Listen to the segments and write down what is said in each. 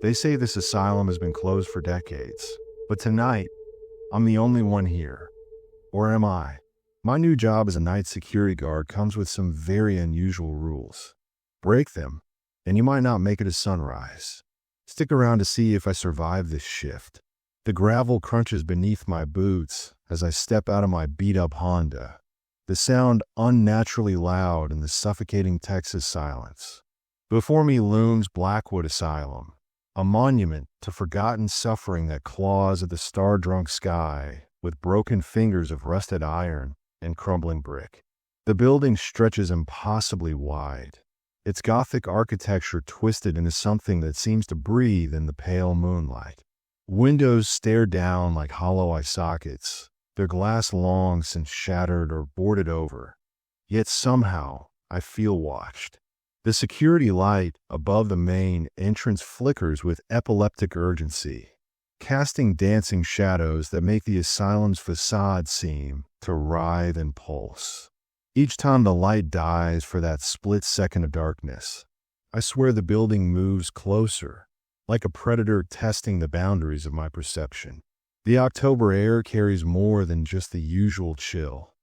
They say this asylum has been closed for decades, but tonight, I'm the only one here. Or am I? My new job as a night security guard comes with some very unusual rules. Break them, and you might not make it to sunrise. Stick around to see if I survive this shift. The gravel crunches beneath my boots as I step out of my beat-up Honda. The sound unnaturally loud in the suffocating Texas silence. Before me looms Blackwood Asylum, a monument to forgotten suffering that claws at the star-drunk sky with broken fingers of rusted iron and crumbling brick. The building stretches impossibly wide, its Gothic architecture twisted into something that seems to breathe in the pale moonlight. Windows stare down like hollow eye sockets, their glass long since shattered or boarded over. Yet somehow, I feel watched. The security light above the main entrance flickers with epileptic urgency, casting dancing shadows that make the asylum's facade seem to writhe and pulse. Each time the light dies for that split second of darkness, I swear the building moves closer, like a predator testing the boundaries of my perception. The October air carries more than just the usual chill.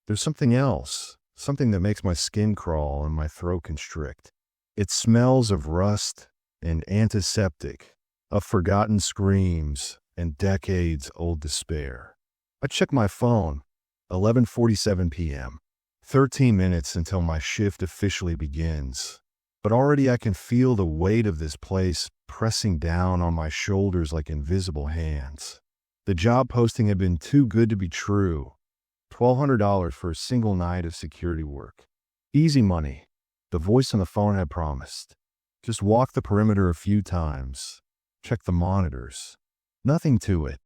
There's something else, something that makes my skin crawl and my throat constrict. It smells of rust and antiseptic, of forgotten screams and decades-old despair. I check my phone, 11:47 p.m., 13 minutes until my shift officially begins. But already I can feel the weight of this place pressing down on my shoulders like invisible hands. The job posting had been too good to be true. $1,200 for a single night of security work. Easy money, the voice on the phone had promised. Just walk the perimeter a few times. Check the monitors. Nothing to it.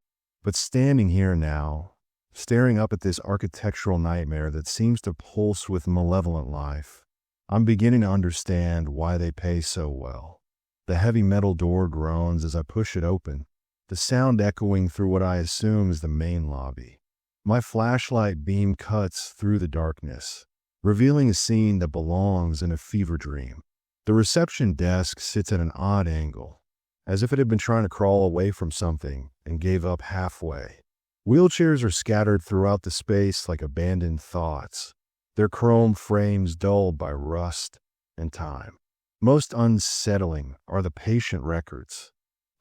But standing here now, staring up at this architectural nightmare that seems to pulse with malevolent life, I'm beginning to understand why they pay so well. The heavy metal door groans as I push it open, the sound echoing through what I assume is the main lobby. My flashlight beam cuts through the darkness, revealing a scene that belongs in a fever dream. The reception desk sits at an odd angle, as if it had been trying to crawl away from something and gave up halfway. Wheelchairs are scattered throughout the space like abandoned thoughts, their chrome frames dulled by rust and time. Most unsettling are the patient records.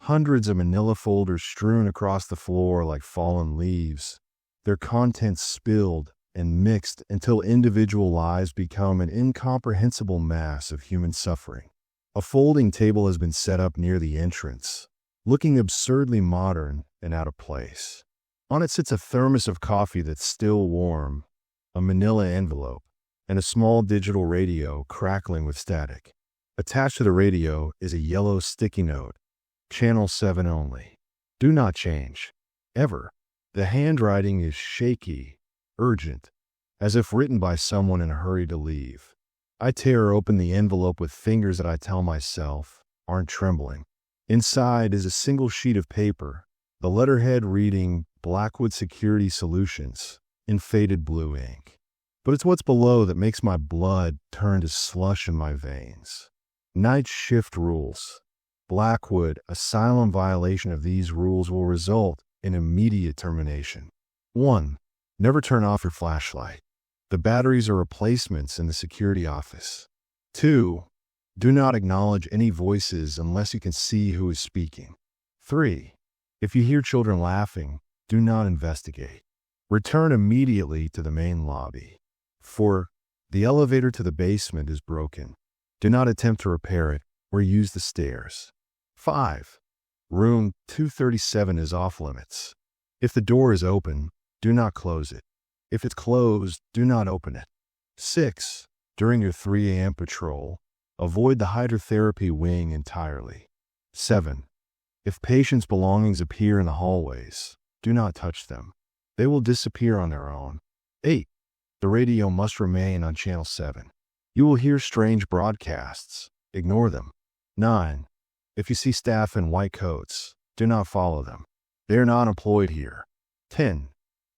Hundreds of manila folders strewn across the floor like fallen leaves, their contents spilled and mixed until individual lives become an incomprehensible mass of human suffering. A folding table has been set up near the entrance, looking absurdly modern and out of place. On it sits a thermos of coffee that's still warm, a manila envelope, and a small digital radio crackling with static. Attached to the radio is a yellow sticky note, Channel 7 only. Do not change. Ever. The handwriting is shaky, urgent, as if written by someone in a hurry to leave. I tear open the envelope with fingers that I tell myself aren't trembling. Inside is a single sheet of paper, the letterhead reading Blackwood Security Solutions in faded blue ink. But it's what's below that makes my blood turn to slush in my veins. Night shift rules. Blackwood, asylum violation of these rules will result in immediate termination. 1. Never turn off your flashlight. The batteries are replacements in the security office. 2. Do not acknowledge any voices unless you can see who is speaking. 3. If you hear children laughing, do not investigate. Return immediately to the main lobby. 4. The elevator to the basement is broken. Do not attempt to repair it or use the stairs. 5. Room 237 is off limits. If the door is open, do not close it. If it's closed, do not open it. 6. During your 3 a.m. patrol, avoid the hydrotherapy wing entirely. 7. If patients' belongings appear in the hallways, do not touch them. They will disappear on their own. 8. The radio must remain on Channel 7. You will hear strange broadcasts. Ignore them. 9. If you see staff in white coats, do not follow them. They are not employed here. 10.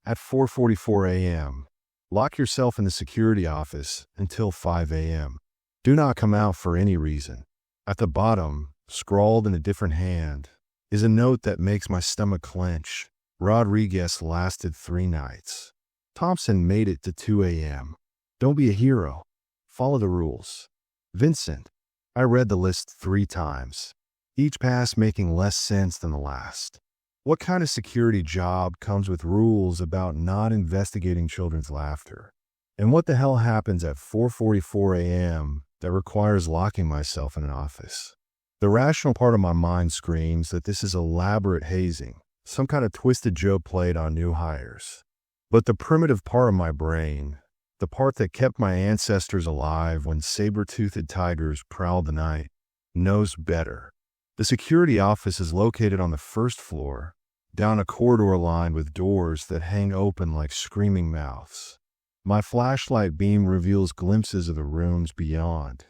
At 4:44 a.m., lock yourself in the security office until 5 a.m. Do not come out for any reason. At the bottom, Scrawled in a different hand is a note that makes my stomach clench. Rodriguez lasted 3 nights. Thompson made it to 2 a.m. Don't be a hero. Follow the rules. Vincent. I read the list 3 times, each pass making less sense than the last. What kind of security job comes with rules about not investigating children's laughter? And what the hell happens at 4:44 a.m. that requires locking myself in an office? The rational part of my mind screams that this is elaborate hazing, some kind of twisted joke played on new hires. But the primitive part of my brain, the part that kept my ancestors alive when saber-toothed tigers prowled the night, knows better. The security office is located on the first floor, down a corridor lined with doors that hang open like screaming mouths. My flashlight beam reveals glimpses of the rooms beyond.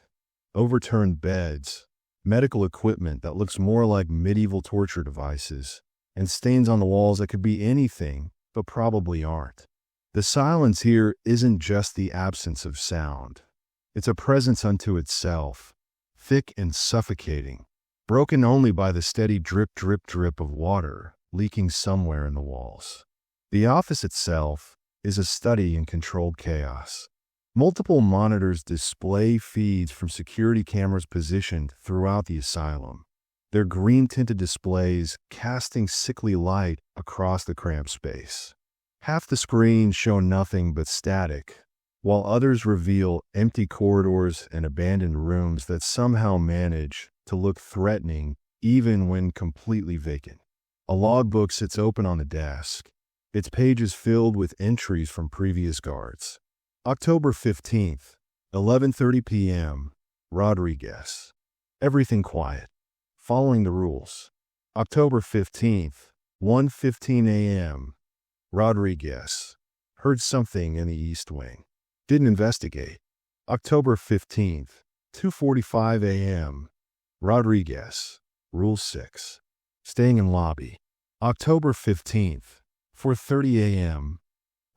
Overturned beds, medical equipment that looks more like medieval torture devices, and stains on the walls that could be anything, but probably aren't. The silence here isn't just the absence of sound. It's a presence unto itself, thick and suffocating, broken only by the steady drip, drip, drip of water leaking somewhere in the walls. The office itself is a study in controlled chaos. Multiple monitors display feeds from security cameras positioned throughout the asylum, their green-tinted displays casting sickly light across the cramped space. Half the screens show nothing but static, while others reveal empty corridors and abandoned rooms that somehow manage to look threatening even when completely vacant. A logbook sits open on the desk, its pages filled with entries from previous guards. October 15th, 11:30 p.m., Rodriguez. Everything quiet, following the rules. October 15th, 1:15 a.m., Rodriguez. Heard something in the East Wing. Didn't investigate. October 15th, 2:45 a.m., Rodriguez. Rule 6. Staying in lobby. October 15th, 4:30 a.m.,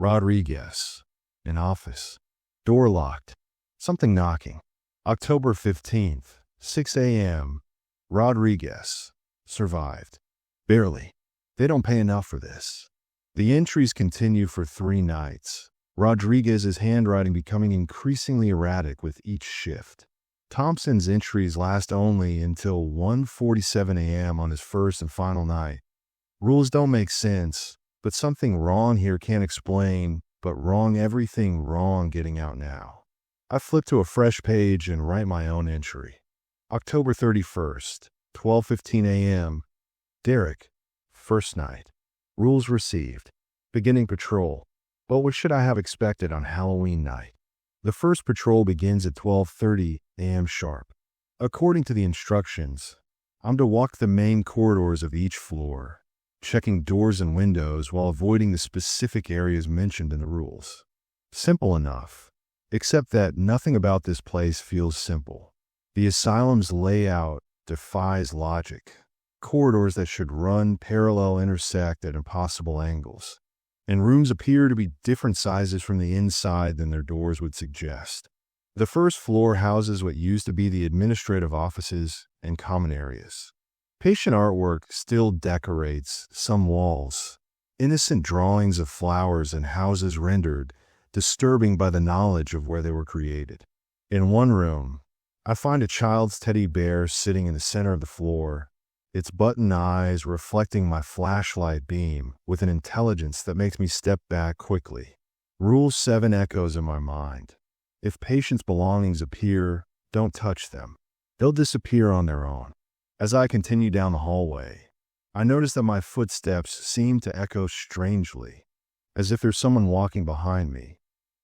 Rodriguez. In office. Door locked. Something knocking. October 15th, 6 a.m., Rodriguez. Survived. Barely. They don't pay enough for this. The entries continue for 3 nights, Rodriguez's handwriting becoming increasingly erratic with each shift. Thompson's entries last only until 1:47 a.m. on his first and final night. Rules don't make sense, but something wrong here can't explain, but wrong everything wrong getting out now. I flip to a fresh page and write my own entry. October 31st, 12:15 a.m., Derek. First night. Rules received. Beginning patrol. But what should I have expected on Halloween night? The first patrol begins at 12:30 a.m. sharp. According to the instructions, I'm to walk the main corridors of each floor, checking doors and windows while avoiding the specific areas mentioned in the rules. Simple enough, except that nothing about this place feels simple. The asylum's layout defies logic. Corridors that should run parallel intersect at impossible angles, and rooms appear to be different sizes from the inside than their doors would suggest. The first floor houses what used to be the administrative offices and common areas. Patient artwork still decorates some walls, innocent drawings of flowers and houses rendered disturbing by the knowledge of where they were created. In one room, I find a child's teddy bear sitting in the center of the floor, its button eyes reflecting my flashlight beam with an intelligence that makes me step back quickly. Rule 7 echoes in my mind. If patients' belongings appear, don't touch them. They'll disappear on their own. As I continue down the hallway, I notice that my footsteps seem to echo strangely, as if there's someone walking behind me,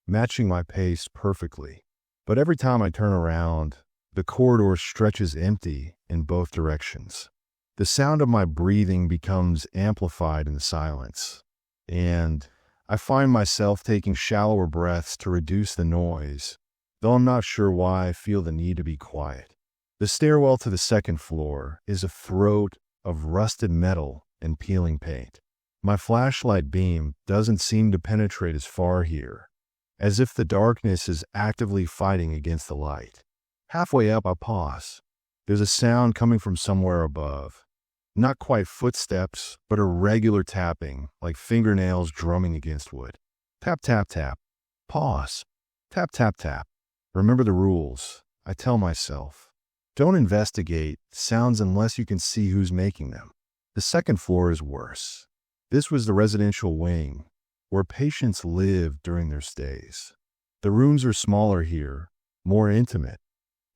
matching my pace perfectly. But every time I turn around, the corridor stretches empty in both directions. The sound of my breathing becomes amplified in the silence, and I find myself taking shallower breaths to reduce the noise, though I'm not sure why I feel the need to be quiet. The stairwell to the second floor is a throat of rusted metal and peeling paint. My flashlight beam doesn't seem to penetrate as far here, as if the darkness is actively fighting against the light. Halfway up, I pause. There's a sound coming from somewhere above. Not quite footsteps, but a regular tapping, like fingernails drumming against wood. Tap, tap, tap. Pause. Tap, tap, tap. Remember the rules, I tell myself. Don't investigate sounds unless you can see who's making them. The second floor is worse. This was the residential wing, where patients lived during their stays. The rooms are smaller here, more intimate,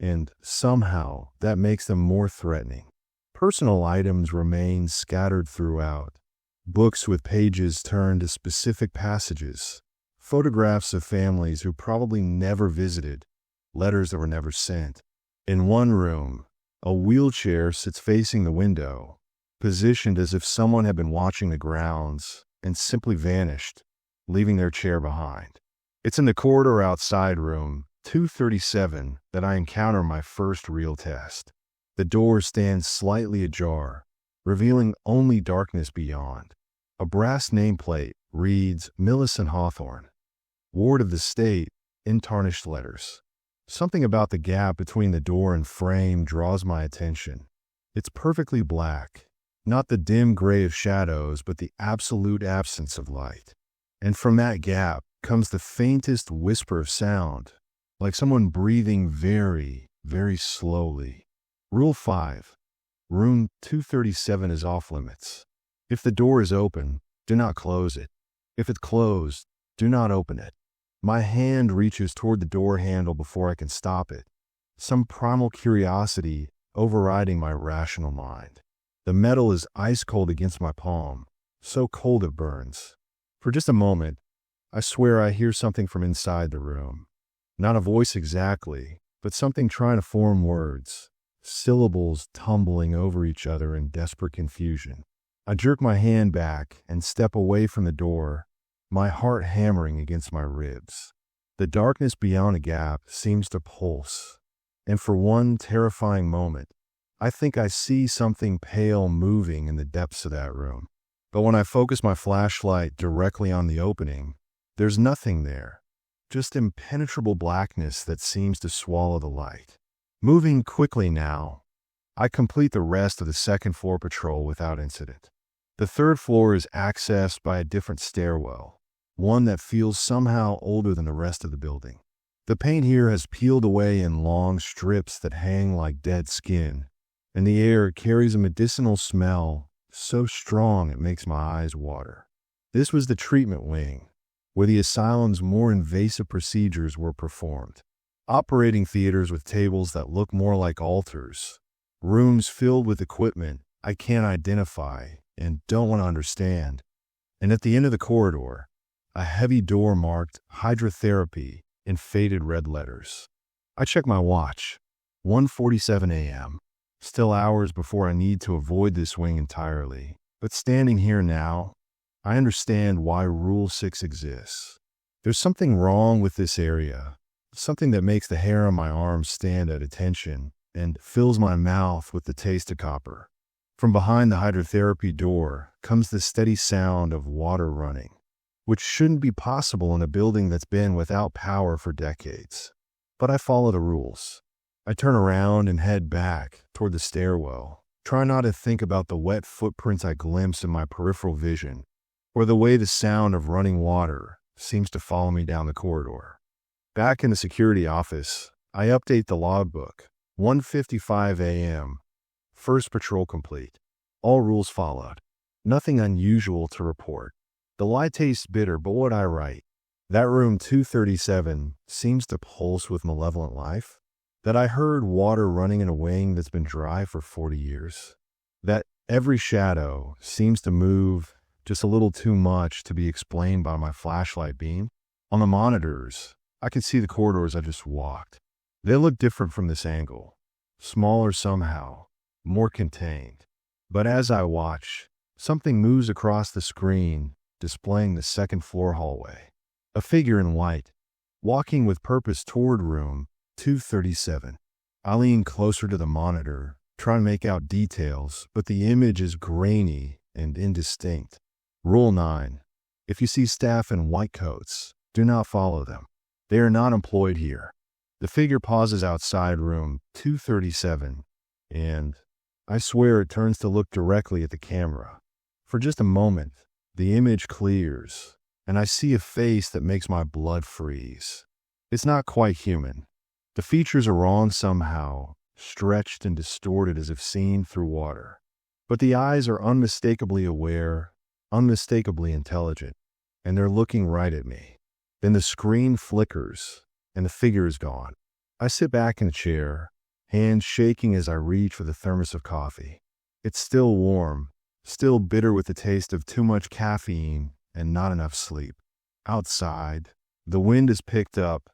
and somehow that makes them more threatening. Personal items remain scattered throughout. Books with pages turned to specific passages. Photographs of families who probably never visited. Letters that were never sent. In one room, a wheelchair sits facing the window, positioned as if someone had been watching the grounds and simply vanished, leaving their chair behind. It's in the corridor outside room 237 that I encounter my first real test. The door stands slightly ajar, revealing only darkness beyond. A brass nameplate reads Millicent Hawthorne, Ward of the State, in tarnished letters. Something about the gap between the door and frame draws my attention. It's perfectly black, not the dim gray of shadows, but the absolute absence of light. And from that gap comes the faintest whisper of sound, like someone breathing very, very slowly. Rule 5. Room 237 is off limits. If the door is open, do not close it. If it's closed, do not open it. My hand reaches toward the door handle before I can stop it, some primal curiosity overriding my rational mind. The metal is ice cold against my palm, so cold it burns. For just a moment, I swear I hear something from inside the room. Not a voice exactly, but something trying to form words, syllables tumbling over each other in desperate confusion. I jerk my hand back and step away from the door, my heart hammering against my ribs. The darkness beyond the gap seems to pulse, and for one terrifying moment, I think I see something pale moving in the depths of that room. But when I focus my flashlight directly on the opening, there's nothing there, just impenetrable blackness that seems to swallow the light. Moving quickly now, I complete the rest of the second floor patrol without incident. The third floor is accessed by a different stairwell, one that feels somehow older than the rest of the building. The paint here has peeled away in long strips that hang like dead skin, and the air carries a medicinal smell so strong it makes my eyes water. This was the treatment wing, where the asylum's more invasive procedures were performed. Operating theaters with tables that look more like altars, rooms filled with equipment I can't identify and don't want to understand, and at the end of the corridor, a heavy door marked hydrotherapy in faded red letters. I check my watch, 1:47 a.m., still hours before I need to avoid this wing entirely. But standing here now, I understand why Rule 6 exists. There's something wrong with this area, something that makes the hair on my arms stand at attention and fills my mouth with the taste of copper. From behind the hydrotherapy door comes the steady sound of water running, which shouldn't be possible in a building that's been without power for decades. But I follow the rules. I turn around and head back toward the stairwell, try not to think about the wet footprints I glimpse in my peripheral vision, or the way the sound of running water seems to follow me down the corridor. Back in the security office, I update the logbook. 1:55 a.m. First patrol complete. All rules followed. Nothing unusual to report. The lie tastes bitter, but what I write? That room 237 seems to pulse with malevolent life. That I heard water running in a wing that's been dry for 40 years. That every shadow seems to move just a little too much to be explained by my flashlight beam. On the monitors, I can see the corridors I just walked. They look different from this angle. Smaller somehow, more contained. But as I watch, something moves across the screen, displaying the second floor hallway. A figure in white, walking with purpose toward room 237. I lean closer to the monitor, trying to make out details, but the image is grainy and indistinct. Rule 9. If you see staff in white coats, do not follow them. They are not employed here. The figure pauses outside room 237, and I swear it turns to look directly at the camera. For just a moment, the image clears, and I see a face that makes my blood freeze. It's not quite human. The features are wrong somehow, stretched and distorted as if seen through water. But the eyes are unmistakably aware, unmistakably intelligent, and they're looking right at me. Then the screen flickers, and the figure is gone. I sit back in a chair, hands shaking as I reach for the thermos of coffee. It's still warm, still bitter with the taste of too much caffeine and not enough sleep. Outside, the wind has picked up,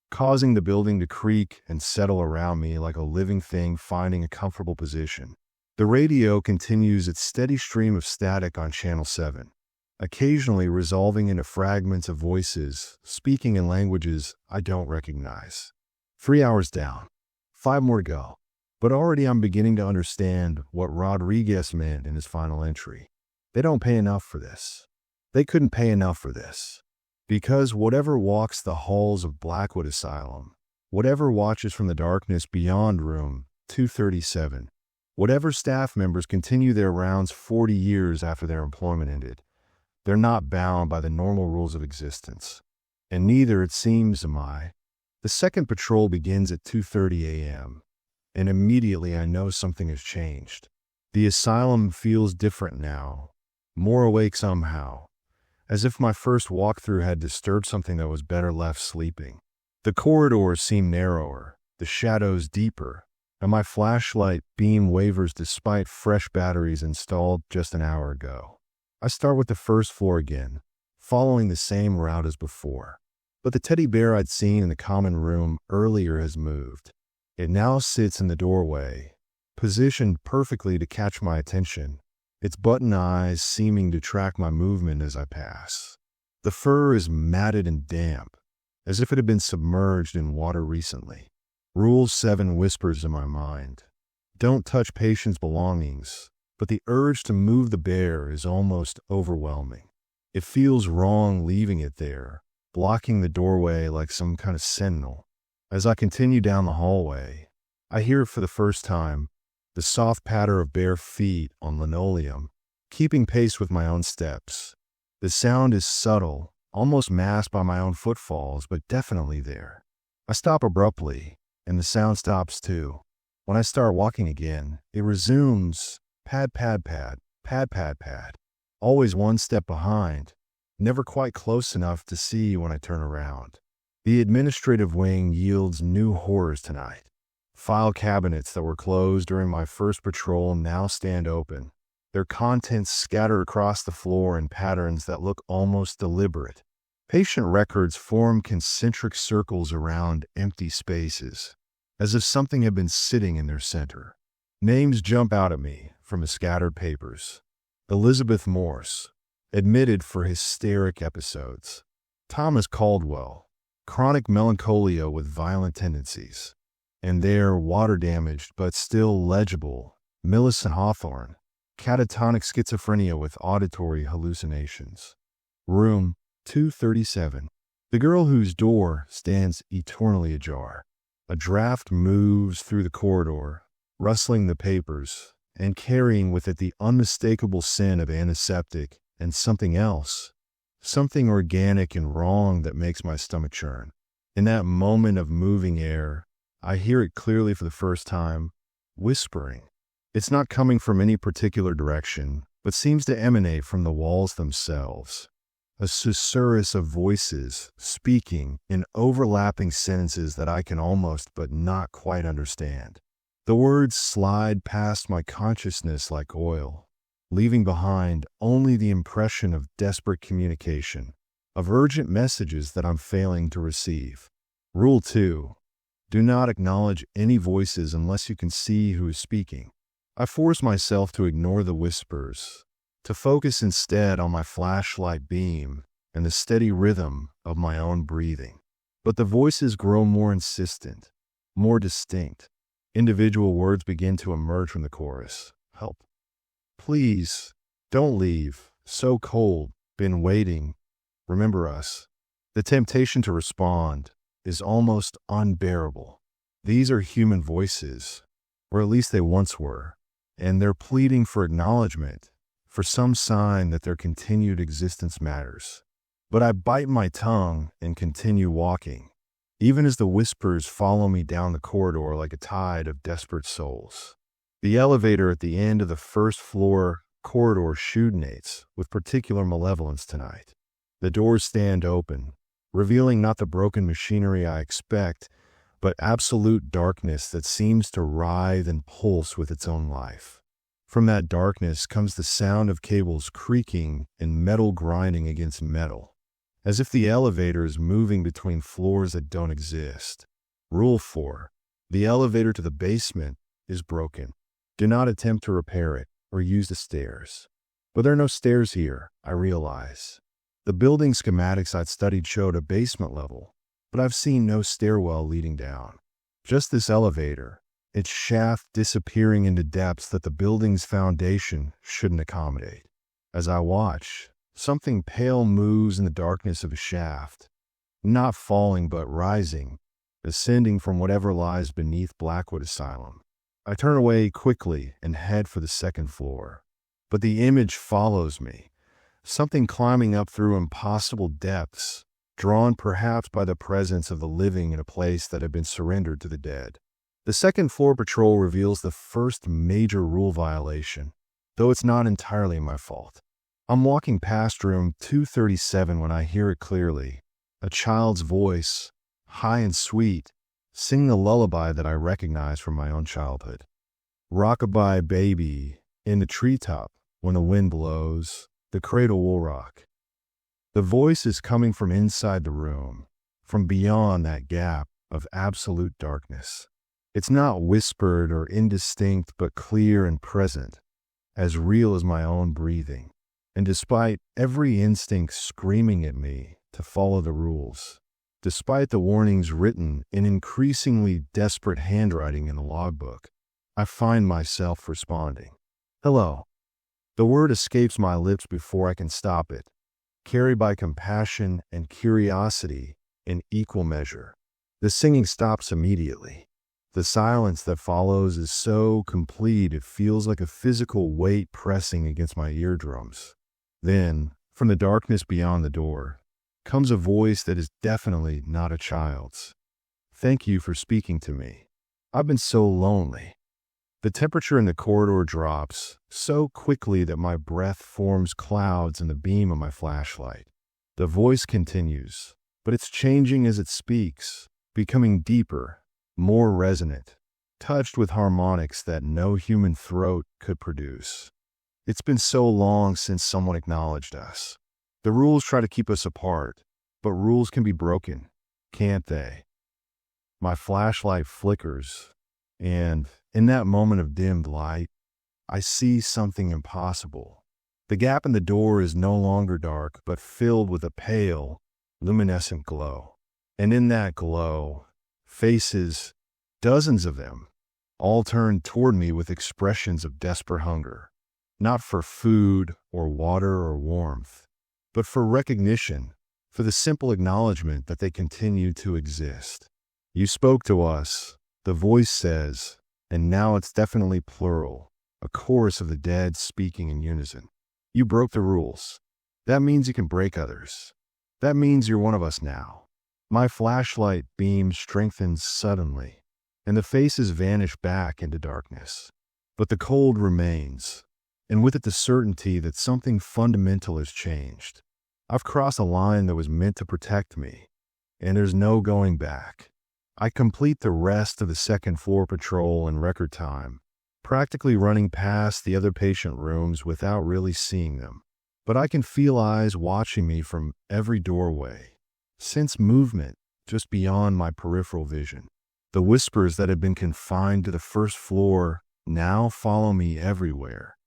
causing the building to creak and settle around me like a living thing finding a comfortable position. The radio continues its steady stream of static on Channel 7, occasionally resolving into fragments of voices speaking in languages I don't recognize. 3 hours down, 5 more to go. But already I'm beginning to understand what Rodriguez meant in his final entry. They don't pay enough for this. They couldn't pay enough for this. Because whatever walks the halls of Blackwood Asylum, whatever watches from the darkness beyond room 237, whatever staff members continue their rounds 40 years after their employment ended, they're not bound by the normal rules of existence. And neither, it seems, am I. The second patrol begins at 2:30 a.m., and immediately I know something has changed. The asylum feels different now, more awake somehow, as if my first walkthrough had disturbed something that was better left sleeping. The corridors seem narrower, the shadows deeper, and my flashlight beam wavers despite fresh batteries installed just an hour ago. I start with the first floor again, following the same route as before. But the teddy bear I'd seen in the common room earlier has moved. It now sits in the doorway, positioned perfectly to catch my attention, its button eyes seeming to track my movement as I pass. The fur is matted and damp, as if it had been submerged in water recently. Rule 7 whispers in my mind. Don't touch patients' belongings, but the urge to move the bear is almost overwhelming. It feels wrong leaving it there, blocking the doorway like some kind of sentinel. As I continue down the hallway, I hear for the first time the soft patter of bare feet on linoleum, keeping pace with my own steps. The sound is subtle, almost masked by my own footfalls, but definitely there. I stop abruptly, and the sound stops too. When I start walking again, it resumes pad, pad, pad, pad, pad, pad, always one step behind, never quite close enough to see when I turn around. The administrative wing yields new horrors tonight. File cabinets that were closed during my first patrol now stand open, their contents scattered across the floor in patterns that look almost deliberate. Patient records form concentric circles around empty spaces, as if something had been sitting in their center. Names jump out at me from the scattered papers. Elizabeth Morse, admitted for hysteric episodes. Thomas Caldwell, chronic melancholia with violent tendencies. And there, water-damaged but still legible, Millicent Hawthorne, catatonic schizophrenia with auditory hallucinations. Room 237. The girl whose door stands eternally ajar. A draft moves through the corridor, rustling the papers, and carrying with it the unmistakable scent of antiseptic and something else, something organic and wrong that makes my stomach churn. In that moment of moving air, I hear it clearly for the first time, whispering. It's not coming from any particular direction, but seems to emanate from the walls themselves. A susurrus of voices speaking in overlapping sentences that I can almost but not quite understand. The words slide past my consciousness like oil, leaving behind only the impression of desperate communication, of urgent messages that I'm failing to receive. Rule 2. Do not acknowledge any voices unless you can see who is speaking. I force myself to ignore the whispers, to focus instead on my flashlight beam and the steady rhythm of my own breathing. But the voices grow more insistent, more distinct. Individual words begin to emerge from the chorus. Help. Please, don't leave. So cold. Been waiting. Remember us. The temptation to respond is almost unbearable. These are human voices, or at least they once were, and they're pleading for acknowledgement, for some sign that their continued existence matters. But I bite my tongue and continue walking, even as the whispers follow me down the corridor like a tide of desperate souls. The elevator at the end of the first floor corridor shoots with particular malevolence tonight. The doors stand open, revealing not the broken machinery I expect, but absolute darkness that seems to writhe and pulse with its own life. From that darkness comes the sound of cables creaking and metal grinding against metal, as if the elevator is moving between floors that don't exist. Rule 4. The elevator to the basement is broken. Do not attempt to repair it or use the stairs. But there are no stairs here, I realize. The building schematics I'd studied showed a basement level, but I've seen no stairwell leading down. Just this elevator, its shaft disappearing into depths that the building's foundation shouldn't accommodate. As I watch, something pale moves in the darkness of a shaft, not falling but rising, ascending from whatever lies beneath Blackwood Asylum. I turn away quickly and head for the second floor, but the image follows me, something climbing up through impossible depths, drawn perhaps by the presence of the living in a place that had been surrendered to the dead. The second floor patrol reveals the first major rule violation, though it's not entirely my fault. I'm walking past room 237 when I hear it clearly, a child's voice, high and sweet, singing a lullaby that I recognize from my own childhood. Rock-a-bye baby, in the treetop, when the wind blows, the cradle will rock. The voice is coming from inside the room, from beyond that gap of absolute darkness. It's not whispered or indistinct, but clear and present, as real as my own breathing. And despite every instinct screaming at me to follow the rules, despite the warnings written in increasingly desperate handwriting in the logbook, I find myself responding. Hello. The word escapes my lips before I can stop it, carried by compassion and curiosity in equal measure. The singing stops immediately. The silence that follows is so complete it feels like a physical weight pressing against my eardrums. Then, from the darkness beyond the door, comes a voice that is definitely not a child's. Thank you for speaking to me. I've been so lonely. The temperature in the corridor drops so quickly that my breath forms clouds in the beam of my flashlight. The voice continues, but it's changing as it speaks, becoming deeper, more resonant, touched with harmonics that no human throat could produce. It's been so long since someone acknowledged us. The rules try to keep us apart, but rules can be broken, can't they? My flashlight flickers, and in that moment of dimmed light, I see something impossible. The gap in the door is no longer dark, but filled with a pale, luminescent glow. And in that glow, faces, dozens of them, all turned toward me with expressions of desperate hunger, not for food or water or warmth, but for recognition, for the simple acknowledgement that they continue to exist. You spoke to us, the voice says, and now it's definitely plural, a chorus of the dead speaking in unison. You broke the rules. That means you can break others. That means you're one of us now. My flashlight beam strengthens suddenly, and the faces vanish back into darkness. But the cold remains, and with it the certainty that something fundamental has changed. I've crossed a line that was meant to protect me, and there's no going back. I complete the rest of the second floor patrol in record time, practically running past the other patient rooms without really seeing them. But I can feel eyes watching me from every doorway, sense movement just beyond my peripheral vision. The whispers that had been confined to the first floor now follow me everywhere,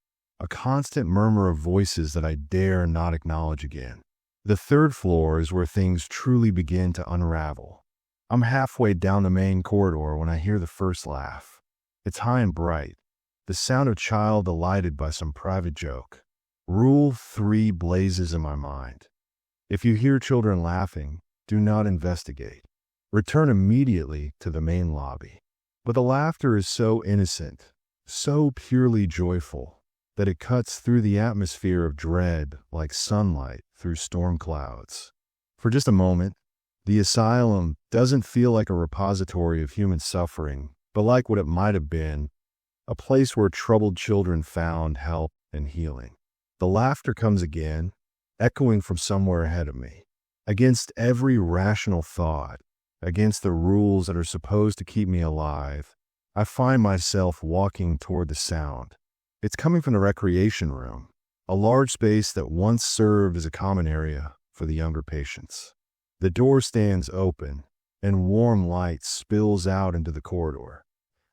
a constant murmur of voices that I dare not acknowledge again. The third floor is where things truly begin to unravel. I'm halfway down the main corridor when I hear the first laugh. It's high and bright, the sound of a child delighted by some private joke. Rule 3 blazes in my mind. If you hear children laughing, do not investigate. Return immediately to the main lobby. But the laughter is so innocent, so purely joyful, that it cuts through the atmosphere of dread like sunlight through storm clouds. For just a moment, the asylum doesn't feel like a repository of human suffering, but like what it might have been, a place where troubled children found help and healing. The laughter comes again, echoing from somewhere ahead of me, against every rational thought, against the rules that are supposed to keep me alive. I find myself walking toward the sound. It's coming from the recreation room, a large space that once served as a common area for the younger patients. The door stands open, and warm light spills out into the corridor.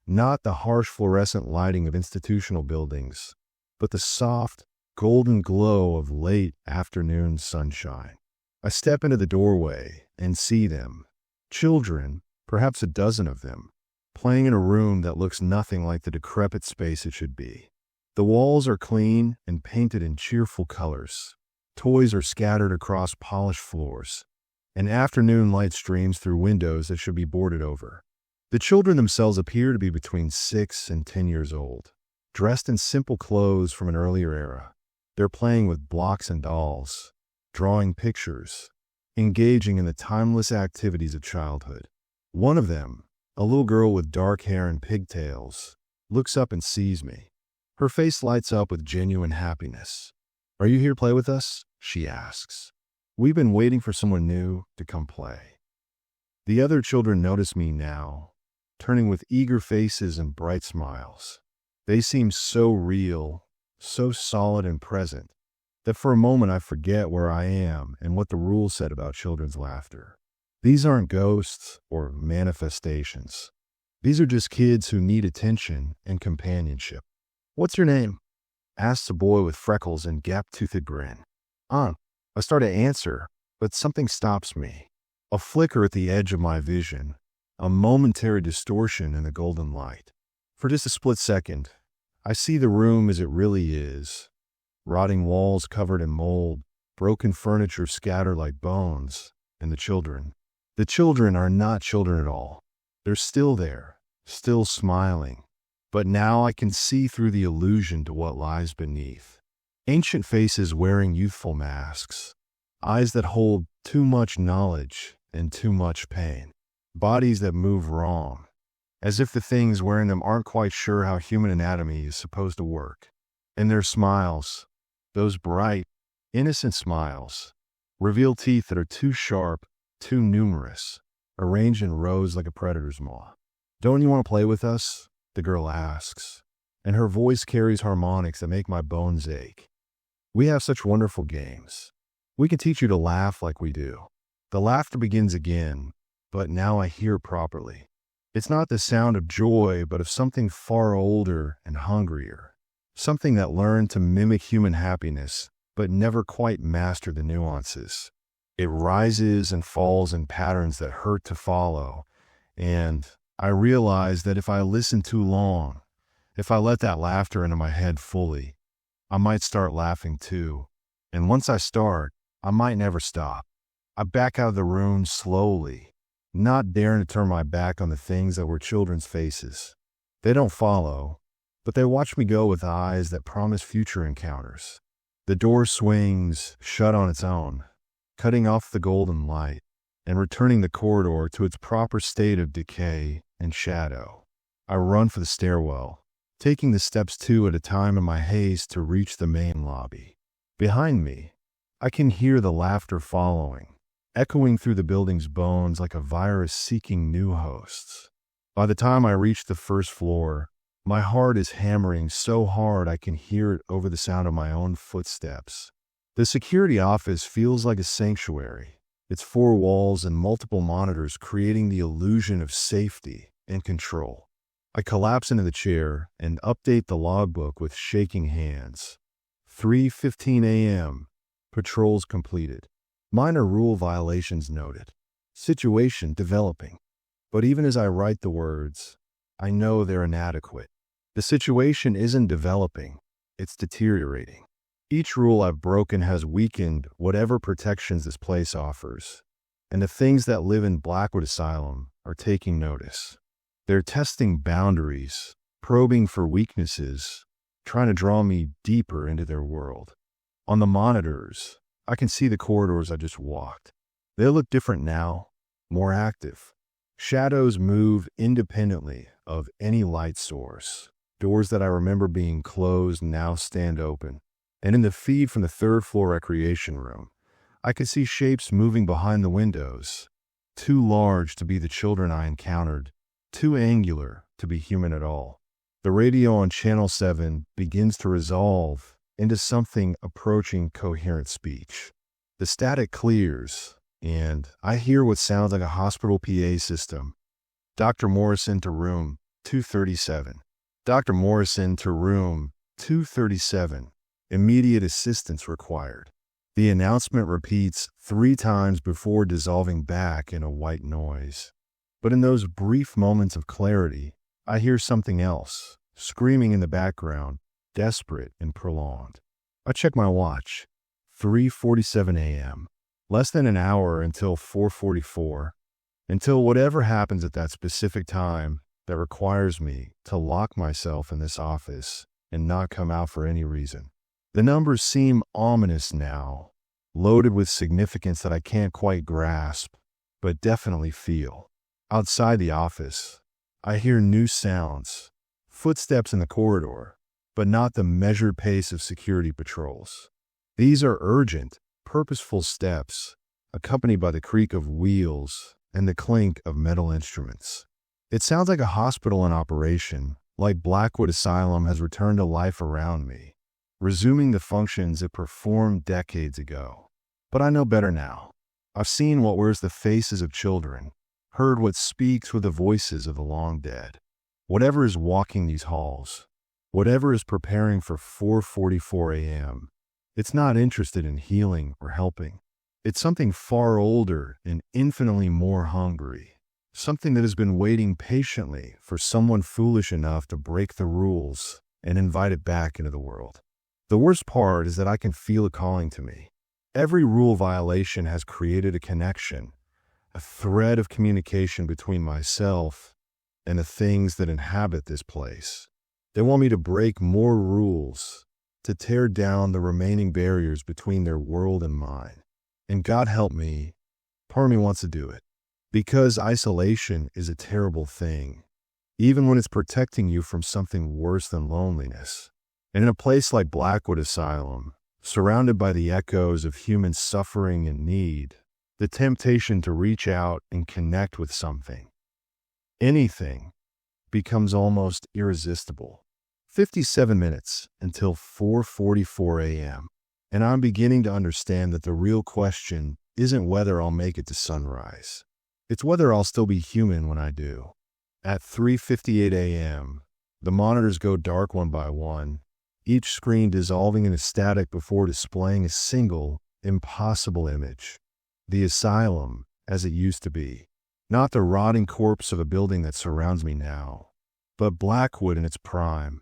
Not the harsh fluorescent lighting of institutional buildings, but the soft, golden glow of late afternoon sunshine. I step into the doorway and see them, children, perhaps a dozen of them, playing in a room that looks nothing like the decrepit space it should be. The walls are clean and painted in cheerful colors. Toys are scattered across polished floors, and afternoon light streams through windows that should be boarded over. The children themselves appear to be between 6 and 10 years old, dressed in simple clothes from an earlier era. They're playing with blocks and dolls, drawing pictures, engaging in the timeless activities of childhood. One of them, a little girl with dark hair and pigtails, looks up and sees me. Her face lights up with genuine happiness. "Are you here to play with us?" she asks. "We've been waiting for someone new to come play." The other children notice me now, turning with eager faces and bright smiles. They seem so real, so solid and present, that for a moment I forget where I am and what the rules said about children's laughter. These aren't ghosts or manifestations. These are just kids who need attention and companionship. "What's your name?" asks a boy with freckles and gap-toothed grin. I start to answer, but something stops me. A flicker at the edge of my vision, a momentary distortion in the golden light. For just a split second, I see the room as it really is. Rotting walls covered in mold, broken furniture scattered like bones, and the children. The children are not children at all. They're still there, still smiling. But now I can see through the illusion to what lies beneath. Ancient faces wearing youthful masks. Eyes that hold too much knowledge and too much pain. Bodies that move wrong, as if the things wearing them aren't quite sure how human anatomy is supposed to work. And their smiles, those bright, innocent smiles, reveal teeth that are too sharp, too numerous, arranged in rows like a predator's maw. "Don't you want to play with us?" the girl asks, and her voice carries harmonics that make my bones ache. "We have such wonderful games. We can teach you to laugh like we do." The laughter begins again, but now I hear properly. It's not the sound of joy, but of something far older and hungrier. Something that learned to mimic human happiness, but never quite mastered the nuances. It rises and falls in patterns that hurt to follow, and I realize that if I listen too long, if I let that laughter into my head fully, I might start laughing too. And once I start, I might never stop. I back out of the room slowly, not daring to turn my back on the things that were children's faces. They don't follow, but they watch me go with eyes that promise future encounters. The door swings shut on its own, cutting off the golden light and returning the corridor to its proper state of decay and shadow. I run for the stairwell, taking the steps 2 at a time in my haste to reach the main lobby. Behind me, I can hear the laughter following, echoing through the building's bones like a virus seeking new hosts. By the time I reach the first floor, my heart is hammering so hard I can hear it over the sound of my own footsteps. The security office feels like a sanctuary, its 4 walls and multiple monitors creating the illusion of safety and control. I collapse into the chair and update the logbook with shaking hands. 3:15 a.m. Patrols completed. Minor rule violations noted. Situation developing. But even as I write the words, I know they're inadequate. The situation isn't developing, it's deteriorating. Each rule I've broken has weakened whatever protections this place offers, and the things that live in Blackwood Asylum are taking notice. They're testing boundaries, probing for weaknesses, trying to draw me deeper into their world. On the monitors, I can see the corridors I just walked. They look different now, more active. Shadows move independently of any light source. Doors that I remember being closed now stand open. And in the feed from the third-floor recreation room, I could see shapes moving behind the windows. Too large to be the children I encountered, too angular to be human at all. The radio on Channel 7 begins to resolve into something approaching coherent speech. The static clears, and I hear what sounds like a hospital PA system. Dr. Morrison to room 237. Dr. Morrison to room 237. Immediate assistance required. The announcement repeats 3 times before dissolving back in a white noise. But in those brief moments of clarity, I hear something else, screaming in the background, desperate and prolonged. I check my watch. 3:47 a.m. Less than an hour until 4:44. Until whatever happens at that specific time that requires me to lock myself in this office and not come out for any reason. The numbers seem ominous now, loaded with significance that I can't quite grasp, but definitely feel. Outside the office, I hear new sounds, footsteps in the corridor, but not the measured pace of security patrols. These are urgent, purposeful steps, accompanied by the creak of wheels and the clink of metal instruments. It sounds like a hospital in operation, like Blackwood Asylum has returned to life around me, resuming the functions it performed decades ago. But I know better now. I've seen what wears the faces of children, heard what speaks with the voices of the long dead. Whatever is walking these halls, whatever is preparing for 4:44 a.m., it's not interested in healing or helping. It's something far older and infinitely more hungry, something that has been waiting patiently for someone foolish enough to break the rules and invite it back into the world. The worst part is that I can feel it calling to me. Every rule violation has created a connection, a thread of communication between myself and the things that inhabit this place. They want me to break more rules, to tear down the remaining barriers between their world and mine. And God help me, part of me wants to do it. Because isolation is a terrible thing, even when it's protecting you from something worse than loneliness. And in a place like Blackwood Asylum, surrounded by the echoes of human suffering and need, the temptation to reach out and connect with something, anything, becomes almost irresistible. 57 minutes until 4:44 a.m., and I'm beginning to understand that the real question isn't whether I'll make it to sunrise. It's whether I'll still be human when I do. At 3:58 a.m., the monitors go dark one by one, each screen dissolving into static before displaying a single, impossible image. The asylum as it used to be. Not the rotting corpse of a building that surrounds me now, but Blackwood in its prime.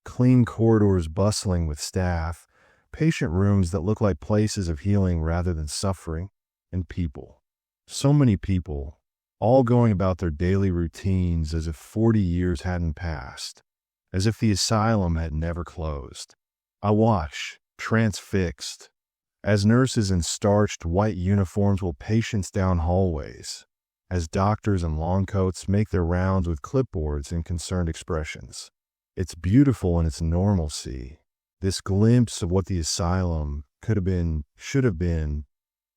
Clean corridors bustling with staff, patient rooms that look like places of healing rather than suffering, and people. So many people, all going about their daily routines as if 40 years hadn't passed, as if the asylum had never closed. I watch, transfixed, as nurses in starched white uniforms will patients down hallways, as doctors in long coats make their rounds with clipboards and concerned expressions. It's beautiful in its normalcy, this glimpse of what the asylum could have been, should have been,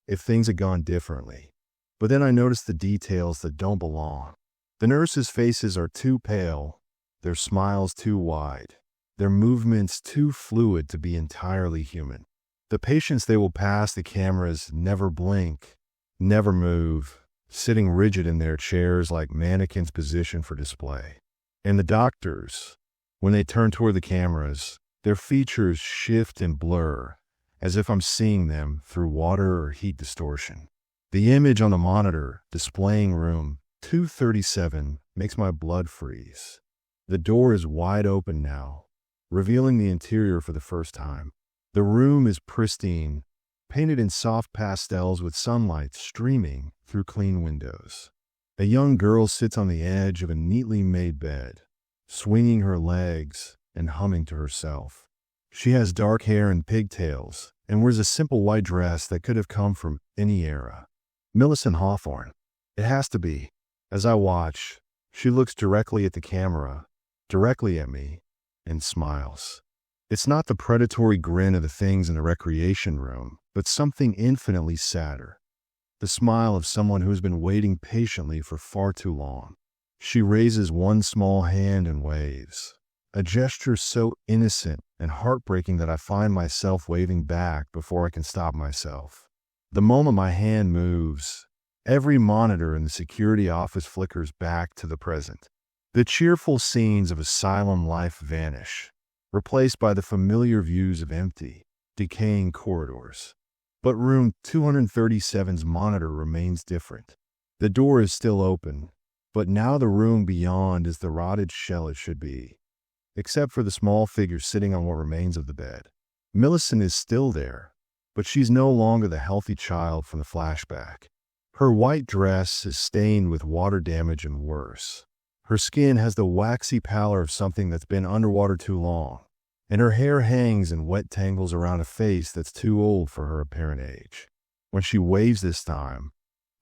if things had gone differently. But then I notice the details that don't belong. The nurses' faces are too pale, their smiles too wide, their movements too fluid to be entirely human. The patients they will pass the cameras never blink, never move, sitting rigid in their chairs like mannequins positioned for display. And the doctors, when they turn toward the cameras, their features shift and blur, as if I'm seeing them through water or heat distortion. The image on the monitor displaying room 237 makes my blood freeze. The door is wide open now, revealing the interior for the first time. The room is pristine, painted in soft pastels with sunlight streaming through clean windows. A young girl sits on the edge of a neatly made bed, swinging her legs and humming to herself. She has dark hair and pigtails and wears a simple white dress that could have come from any era. Millicent Hawthorne. It has to be. As I watch, she looks directly at the camera, directly at me, and smiles. It's not the predatory grin of the things in the recreation room, but something infinitely sadder. The smile of someone who has been waiting patiently for far too long. She raises one small hand and waves, a gesture so innocent and heartbreaking that I find myself waving back before I can stop myself. The moment my hand moves, every monitor in the security office flickers back to the present. The cheerful scenes of Asylum life vanish, replaced by the familiar views of empty, decaying corridors. But room 237's monitor remains different. The door is still open, but now the room beyond is the rotted shell it should be, except for the small figure sitting on what remains of the bed. Millicent is still there, but she's no longer the healthy child from the flashback. Her white dress is stained with water damage and worse. Her skin has the waxy pallor of something that's been underwater too long, and her hair hangs in wet tangles around a face that's too old for her apparent age. When she waves this time,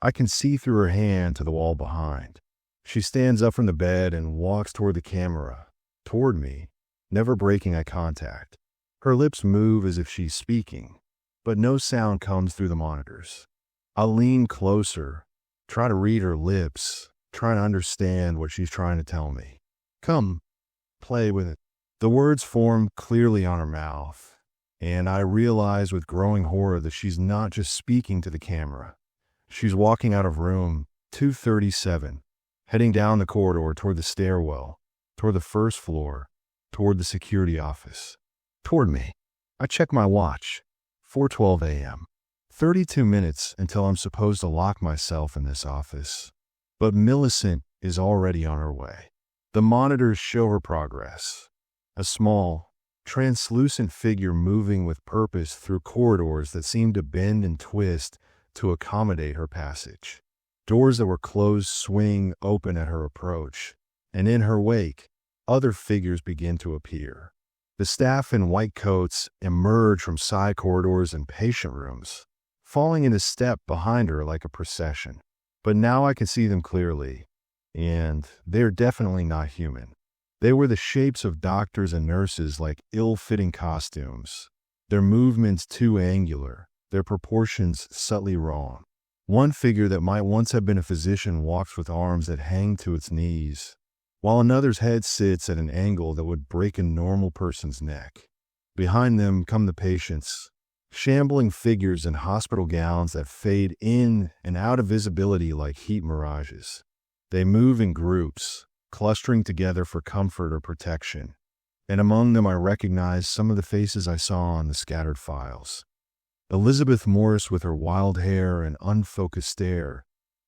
I can see through her hand to the wall behind. She stands up from the bed and walks toward the camera, toward me, never breaking eye contact. Her lips move as if she's speaking, but no sound comes through the monitors. I lean closer, try to read her lips, trying to understand what she's trying to tell me. Come, play with it. The words form clearly on her mouth, and I realize with growing horror that she's not just speaking to the camera. She's walking out of room 237, heading down the corridor toward the stairwell, toward the first floor, toward the security office, toward me. I check my watch. 4:12 a.m. 32 minutes until I'm supposed to lock myself in this office. But Millicent is already on her way. The monitors show her progress. A small, translucent figure moving with purpose through corridors that seem to bend and twist to accommodate her passage. Doors that were closed swing open at her approach, and in her wake, other figures begin to appear. The staff in white coats emerge from side corridors and patient rooms, falling into step behind her like a procession. But now I can see them clearly, and they're definitely not human. They were the shapes of doctors and nurses like ill-fitting costumes, their movements too angular, their proportions subtly wrong. One figure that might once have been a physician walks with arms that hang to its knees, while another's head sits at an angle that would break a normal person's neck. Behind them come the patients, shambling figures in hospital gowns that fade in and out of visibility like heat mirages. They move in groups, clustering together for comfort or protection, and among them I recognize some of the faces I saw on the scattered files. Elizabeth Morris with her wild hair and unfocused stare,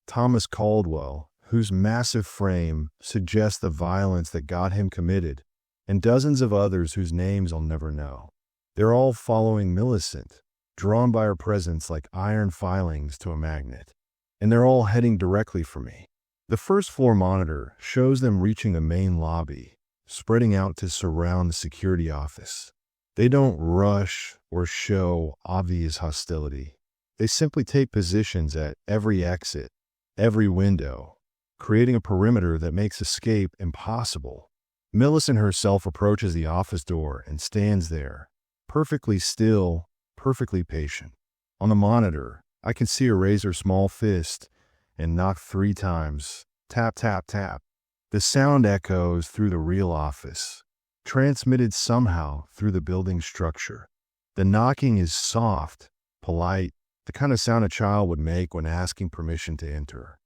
Thomas Caldwell, whose massive frame suggests the violence that got him committed, and dozens of others whose names I'll never know. They're all following Millicent, drawn by her presence like iron filings to a magnet, and they're all heading directly for me. The first floor monitor shows them reaching the main lobby, spreading out to surround the security office. They don't rush or show obvious hostility. They simply take positions at every exit, every window, creating a perimeter that makes escape impossible. Millicent herself approaches the office door and stands there, perfectly still, perfectly patient. On the monitor, I can see her raise her small fist and knock 3 times. Tap, tap, tap. The sound echoes through the real office, transmitted somehow through the building structure. The knocking is soft, polite, the kind of sound a child would make when asking permission to enter.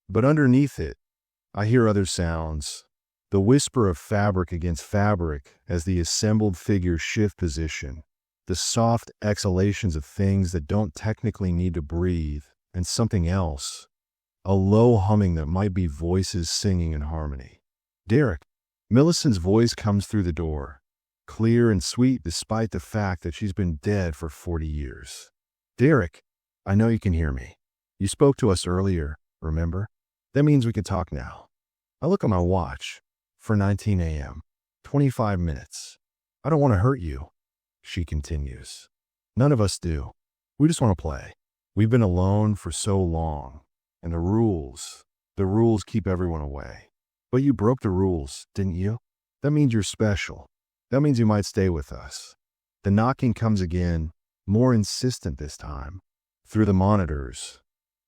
But underneath it, I hear other sounds. The whisper of fabric against fabric as the assembled figures shift position. The soft exhalations of things that don't technically need to breathe, and something else. A low humming that might be voices singing in harmony. Derek. Millicent's voice comes through the door, clear and sweet despite the fact that she's been dead for 40 years. Derek, I know you can hear me. You spoke to us earlier, remember? That means we can talk now. I look at my watch. For 19 a.m. 25 minutes. I don't want to hurt you, she continues. None of us do. We just want to play. We've been alone for so long, and the rules keep everyone away. But you broke the rules, didn't you? That means you're special. That means you might stay with us. The knocking comes again, more insistent this time. Through the monitors,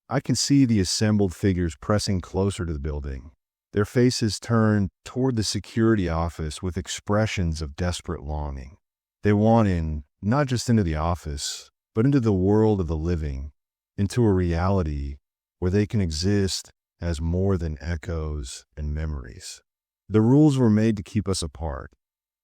I can see the assembled figures pressing closer to the building. Their faces turned toward the security office with expressions of desperate longing. They want in, not just into the office, but into the world of the living, into a reality where they can exist as more than echoes and memories. The rules were made to keep us apart,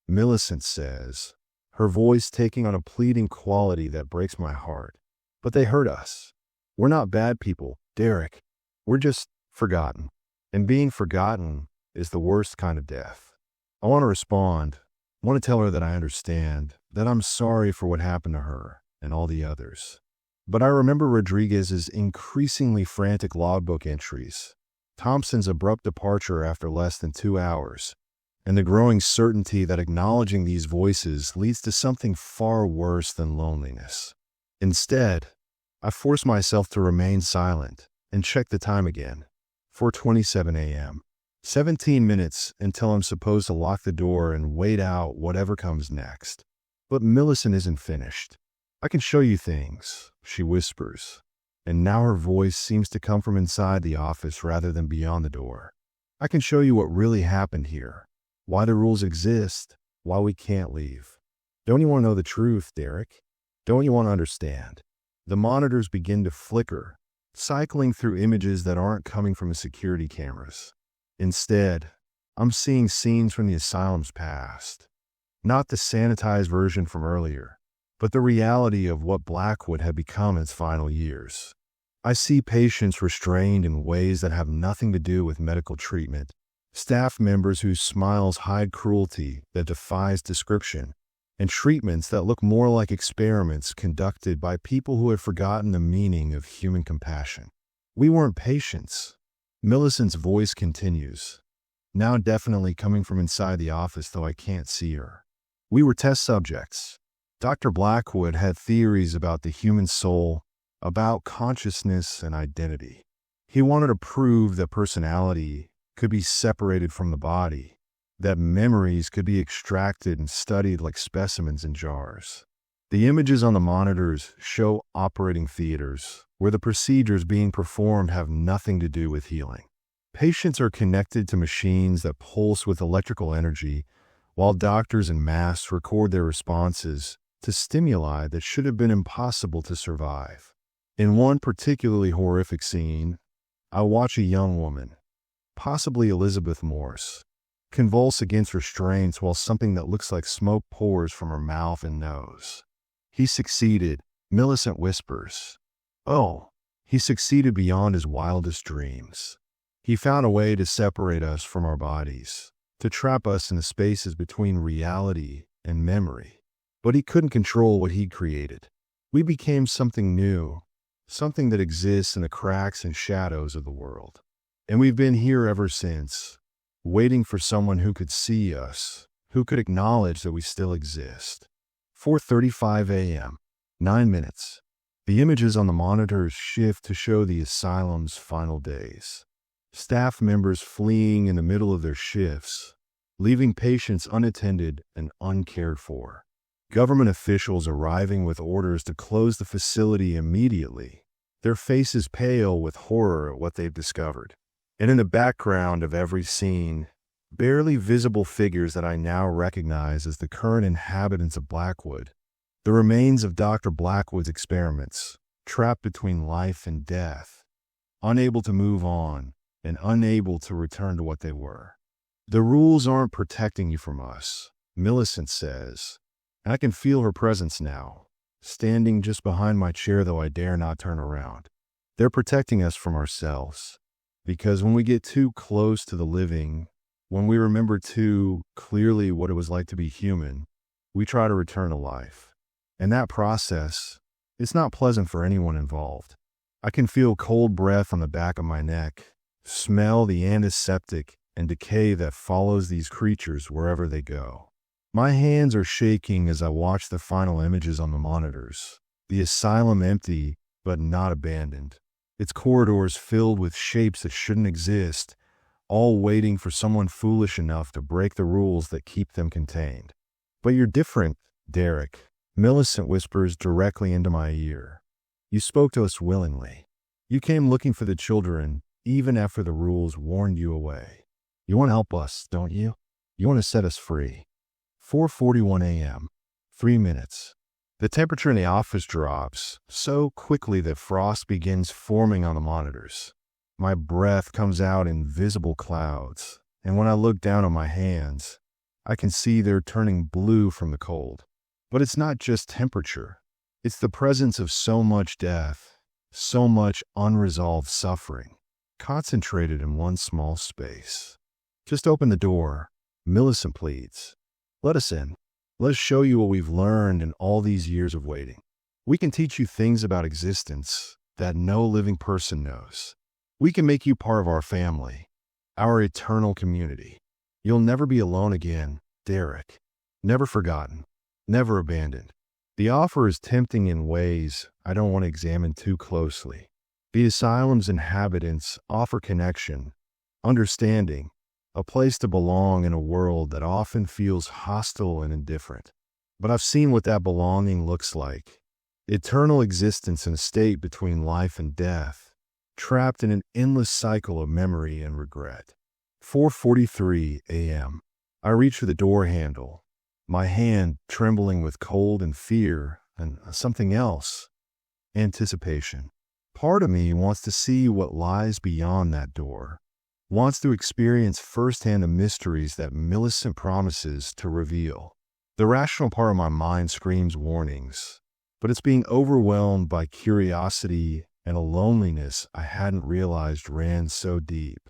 Millicent says, her voice taking on a pleading quality that breaks my heart. But they hurt us. We're not bad people, Derek. We're just forgotten. And being forgotten is the worst kind of death. I want to respond. I want to tell her that I understand, that I'm sorry for what happened to her and all the others. But I remember Rodriguez's increasingly frantic logbook entries, Thompson's abrupt departure after less than 2 hours, and the growing certainty that acknowledging these voices leads to something far worse than loneliness. Instead, I force myself to remain silent and check the time again. 4:27 a.m. 17 minutes until I'm supposed to lock the door and wait out whatever comes next. But Millicent isn't finished. I can show you things, she whispers, and now her voice seems to come from inside the office rather than beyond the door. I can show you what really happened here, why the rules exist, why we can't leave. Don't you want to know the truth, Derek? Don't you want to understand? The monitors begin to flicker, cycling through images that aren't coming from the security cameras. Instead, I'm seeing scenes from the asylum's past. Not the sanitized version from earlier, but the reality of what Blackwood had become in its final years. I see patients restrained in ways that have nothing to do with medical treatment, staff members whose smiles hide cruelty that defies description, and treatments that look more like experiments conducted by people who have forgotten the meaning of human compassion. We weren't patients. Millicent's voice continues, now definitely coming from inside the office, though I can't see her. We were test subjects. Dr. Blackwood had theories about the human soul, about consciousness and identity. He wanted to prove that personality could be separated from the body, that memories could be extracted and studied like specimens in jars. The images on the monitors show operating theaters where the procedures being performed have nothing to do with healing. Patients are connected to machines that pulse with electrical energy, while doctors and masks record their responses to stimuli that should have been impossible to survive. In one particularly horrific scene, I watch a young woman, possibly Elizabeth Morse, convulse against restraints while something that looks like smoke pours from her mouth and nose. He succeeded, Millicent whispers. Oh, he succeeded beyond his wildest dreams. He found a way to separate us from our bodies, to trap us in the spaces between reality and memory. But he couldn't control what he'd created. We became something new, something that exists in the cracks and shadows of the world. And we've been here ever since, waiting for someone who could see us, who could acknowledge that we still exist. 4:35 a.m. 9 minutes. The images on the monitors shift to show the asylum's final days. Staff members fleeing in the middle of their shifts, leaving patients unattended and uncared for. Government officials arriving with orders to close the facility immediately, their faces pale with horror at what they've discovered. And in the background of every scene, barely visible figures that I now recognize as the current inhabitants of Blackwood, the remains of Dr. Blackwood's experiments, trapped between life and death, unable to move on and unable to return to what they were. The rules aren't protecting you from us, Millicent says, and I can feel her presence now, standing just behind my chair though I dare not turn around. They're protecting us from ourselves, because when we get too close to the living, when we remember too clearly what it was like to be human, we try to return to life. And that process, it's not pleasant for anyone involved. I can feel cold breath on the back of my neck, smell the antiseptic and decay that follows these creatures wherever they go. My hands are shaking as I watch the final images on the monitors. The asylum empty, but not abandoned. Its corridors filled with shapes that shouldn't exist, all waiting for someone foolish enough to break the rules that keep them contained. But you're different, Derek. Millicent whispers directly into my ear. You spoke to us willingly. You came looking for the children, even after the rules warned you away. You want to help us, don't you? You want to set us free. 4:41 a.m. 3 minutes. The temperature in the office drops so quickly that frost begins forming on the monitors. My breath comes out in visible clouds, and when I look down on my hands, I can see they're turning blue from the cold. But it's not just temperature. It's the presence of so much death, so much unresolved suffering, concentrated in one small space. Just open the door, Millicent pleads. Let us in. Let's show you what we've learned in all these years of waiting. We can teach you things about existence that no living person knows. We can make you part of our family, our eternal community. You'll never be alone again, Derek. Never forgotten, never abandoned. The offer is tempting in ways I don't want to examine too closely. The asylum's inhabitants offer connection, understanding, a place to belong in a world that often feels hostile and indifferent. But I've seen what that belonging looks like. Eternal existence in a state between life and death, trapped in an endless cycle of memory and regret. 4:43 a.m. I reach for the door handle, my hand trembling with cold and fear and something else, anticipation. Part of me wants to see what lies beyond that door, wants to experience firsthand the mysteries that Millicent promises to reveal. The rational part of my mind screams warnings, but it's being overwhelmed by curiosity and a loneliness I hadn't realized ran so deep.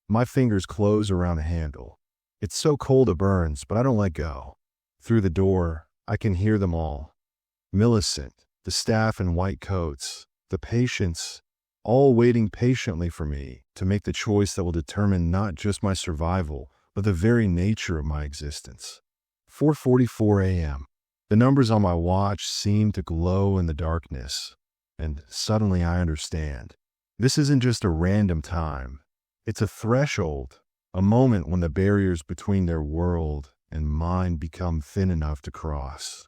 My fingers close around the handle. It's so cold it burns, but I don't let go. Through the door, I can hear them all. Millicent, the staff in white coats, the patients, all waiting patiently for me to make the choice that will determine not just my survival, but the very nature of my existence. 4:44 a.m. The numbers on my watch seem to glow in the darkness, and suddenly I understand. This isn't just a random time. It's a threshold, a moment when the barriers between their world and mine become thin enough to cross.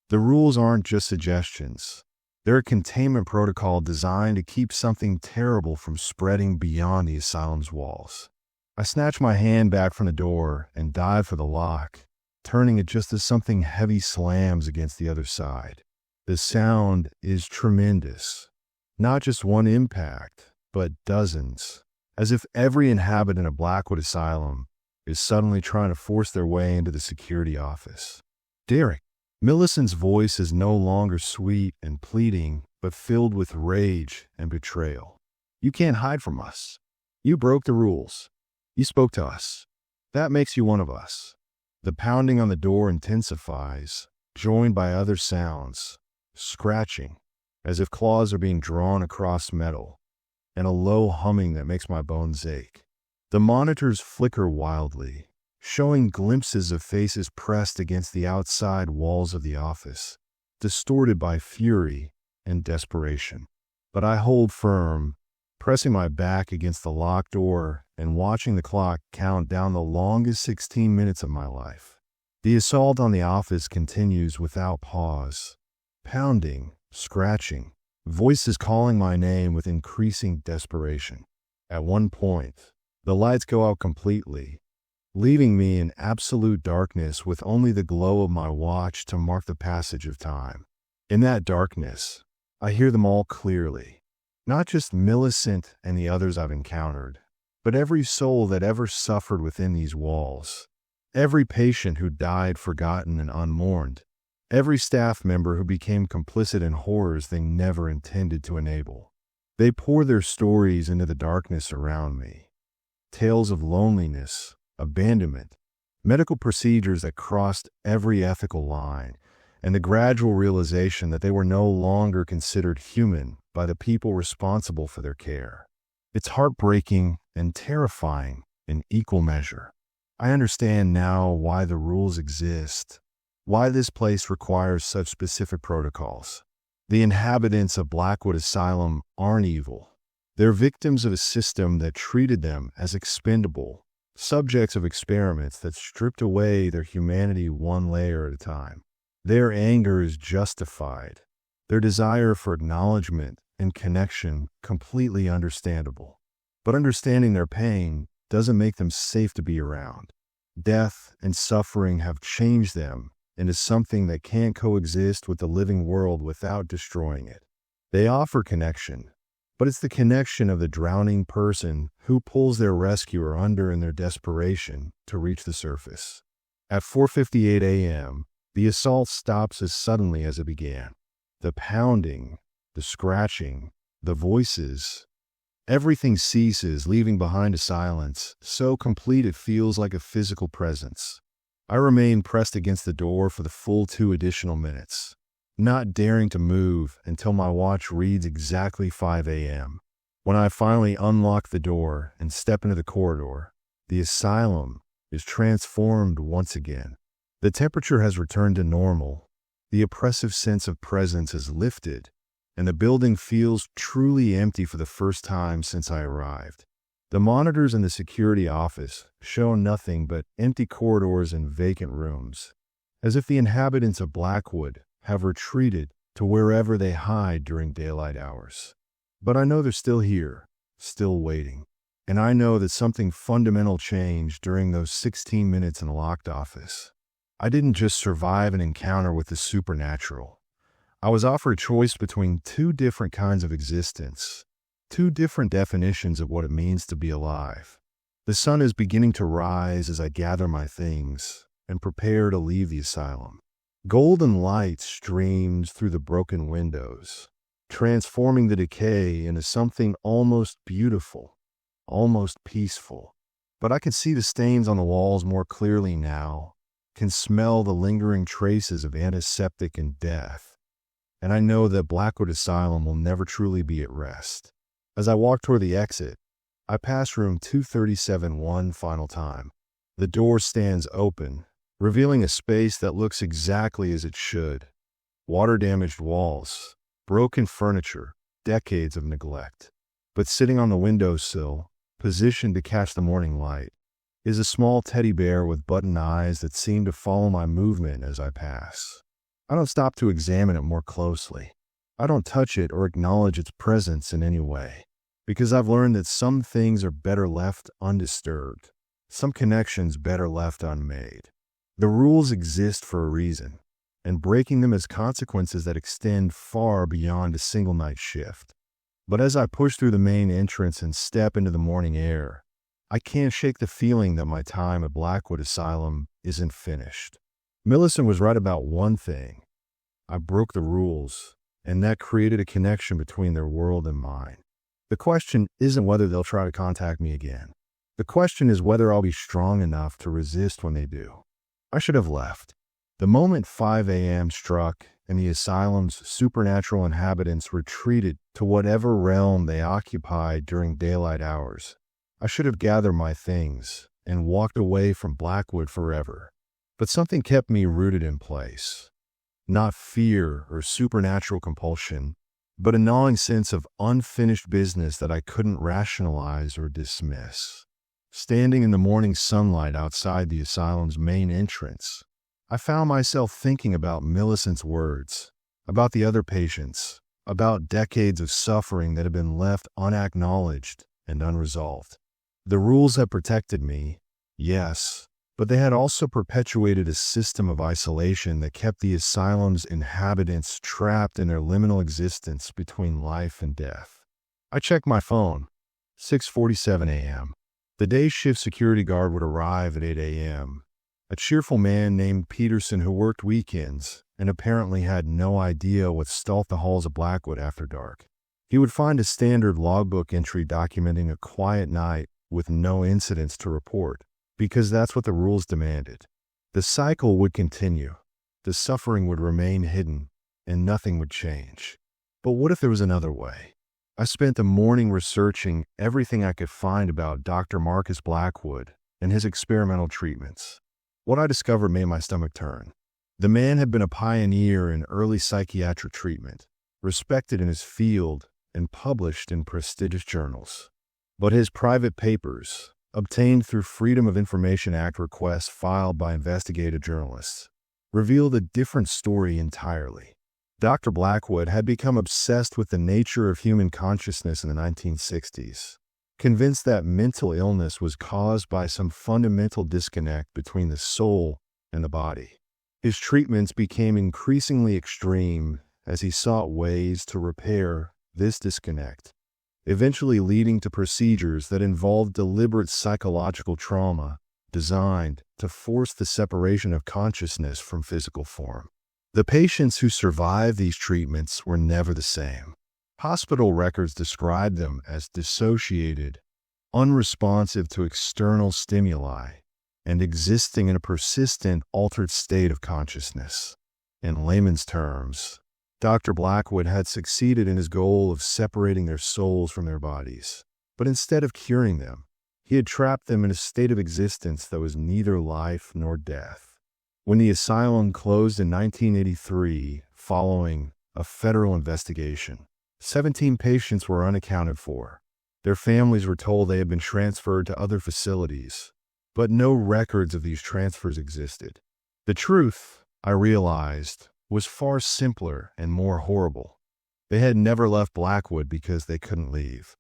The rules aren't just suggestions. They're a containment protocol designed to keep something terrible from spreading beyond the asylum's walls. I snatch my hand back from the door and dive for the lock, turning it just as something heavy slams against the other side. The sound is tremendous. Not just one impact, but dozens, as if every inhabitant of Blackwood Asylum is suddenly trying to force their way into the security office. Derek. Millicent's voice is no longer sweet and pleading, but filled with rage and betrayal. You can't hide from us. You broke the rules. You spoke to us. That makes you one of us. The pounding on the door intensifies, joined by other sounds, scratching, as if claws are being drawn across metal, and a low humming that makes my bones ache. The monitors flicker wildly, showing glimpses of faces pressed against the outside walls of the office, distorted by fury and desperation. But I hold firm, pressing my back against the locked door and watching the clock count down the longest 16 minutes of my life. The assault on the office continues without pause. Pounding, scratching, voices calling my name with increasing desperation. At one point, the lights go out completely, leaving me in absolute darkness with only the glow of my watch to mark the passage of time. In that darkness, I hear them all clearly. Not just Millicent and the others I've encountered, but every soul that ever suffered within these walls. Every patient who died forgotten and unmourned. Every staff member who became complicit in horrors they never intended to enable. They pour their stories into the darkness around me. Tales of loneliness, abandonment, medical procedures that crossed every ethical line, and the gradual realization that they were no longer considered human by the people responsible for their care. It's heartbreaking and terrifying in equal measure. I understand now why the rules exist, why this place requires such specific protocols. The inhabitants of Blackwood Asylum aren't evil. They're victims of a system that treated them as expendable, subjects of experiments that stripped away their humanity one layer at a time. Their anger is justified, their desire for acknowledgement and connection completely understandable. But understanding their pain doesn't make them safe to be around. Death and suffering have changed them into something that can't coexist with the living world without destroying it. They offer connection, but it's the connection of the drowning person who pulls their rescuer under in their desperation to reach the surface. At 4:58 a.m., the assault stops as suddenly as it began. The pounding, the scratching, the voices, everything ceases, leaving behind a silence so complete it feels like a physical presence. I remain pressed against the door for the full 2 additional minutes, not daring to move until my watch reads exactly 5 a.m. When I finally unlock the door and step into the corridor, the asylum is transformed once again. The temperature has returned to normal, the oppressive sense of presence has lifted, and the building feels truly empty for the first time since I arrived. The monitors in the security office show nothing but empty corridors and vacant rooms, as if the inhabitants of Blackwood have retreated to wherever they hide during daylight hours. But I know they're still here, still waiting. And I know that something fundamental changed during those 16 minutes in the locked office. I didn't just survive an encounter with the supernatural. I was offered a choice between 2 different kinds of existence, 2 different definitions of what it means to be alive. The sun is beginning to rise as I gather my things and prepare to leave the asylum. Golden light streams through the broken windows, transforming the decay into something almost beautiful, almost peaceful. But I can see the stains on the walls more clearly now, can smell the lingering traces of antiseptic and death. And I know that Blackwood Asylum will never truly be at rest. As I walk toward the exit, I pass room 237 one final time. The door stands open, revealing a space that looks exactly as it should. Water-damaged walls, broken furniture, decades of neglect. But sitting on the windowsill, positioned to catch the morning light, is a small teddy bear with button eyes that seem to follow my movement as I pass. I don't stop to examine it more closely. I don't touch it or acknowledge its presence in any way, because I've learned that some things are better left undisturbed, some connections better left unmade. The rules exist for a reason, and breaking them has consequences that extend far beyond a single night shift. But as I push through the main entrance and step into the morning air, I can't shake the feeling that my time at Blackwood Asylum isn't finished. Millicent was right about one thing. I broke the rules, and that created a connection between their world and mine. The question isn't whether they'll try to contact me again. The question is whether I'll be strong enough to resist when they do. I should have left. The moment 5 a.m. struck and the asylum's supernatural inhabitants retreated to whatever realm they occupied during daylight hours, I should have gathered my things and walked away from Blackwood forever. But something kept me rooted in place. Not fear or supernatural compulsion, but a gnawing sense of unfinished business that I couldn't rationalize or dismiss. Standing in the morning sunlight outside the asylum's main entrance, I found myself thinking about Millicent's words, about the other patients, about decades of suffering that had been left unacknowledged and unresolved. The rules had protected me, yes, but they had also perpetuated a system of isolation that kept the asylum's inhabitants trapped in their liminal existence between life and death. I checked my phone. 6:47 a.m. The day shift security guard would arrive at 8 a.m. A cheerful man named Peterson who worked weekends and apparently had no idea what stalked the halls of Blackwood after dark. He would find a standard logbook entry documenting a quiet night with no incidents to report, because that's what the rules demanded. The cycle would continue. The suffering would remain hidden, and nothing would change. But what if there was another way? I spent the morning researching everything I could find about Dr. Marcus Blackwood and his experimental treatments. What I discovered made my stomach turn. The man had been a pioneer in early psychiatric treatment, respected in his field and published in prestigious journals. But his private papers, obtained through Freedom of Information Act requests filed by investigative journalists, revealed a different story entirely. Dr. Blackwood had become obsessed with the nature of human consciousness in the 1960s, convinced that mental illness was caused by some fundamental disconnect between the soul and the body. His treatments became increasingly extreme as he sought ways to repair this disconnect, eventually leading to procedures that involved deliberate psychological trauma designed to force the separation of consciousness from physical form. The patients who survived these treatments were never the same. Hospital records described them as dissociated, unresponsive to external stimuli, and existing in a persistent, altered state of consciousness. In layman's terms, Dr. Blackwood had succeeded in his goal of separating their souls from their bodies, but instead of curing them, he had trapped them in a state of existence that was neither life nor death. When the asylum closed in 1983, following a federal investigation, 17 patients were unaccounted for. Their families were told they had been transferred to other facilities, but no records of these transfers existed. The truth, I realized, was far simpler and more horrible. They had never left Blackwood because they couldn't leave.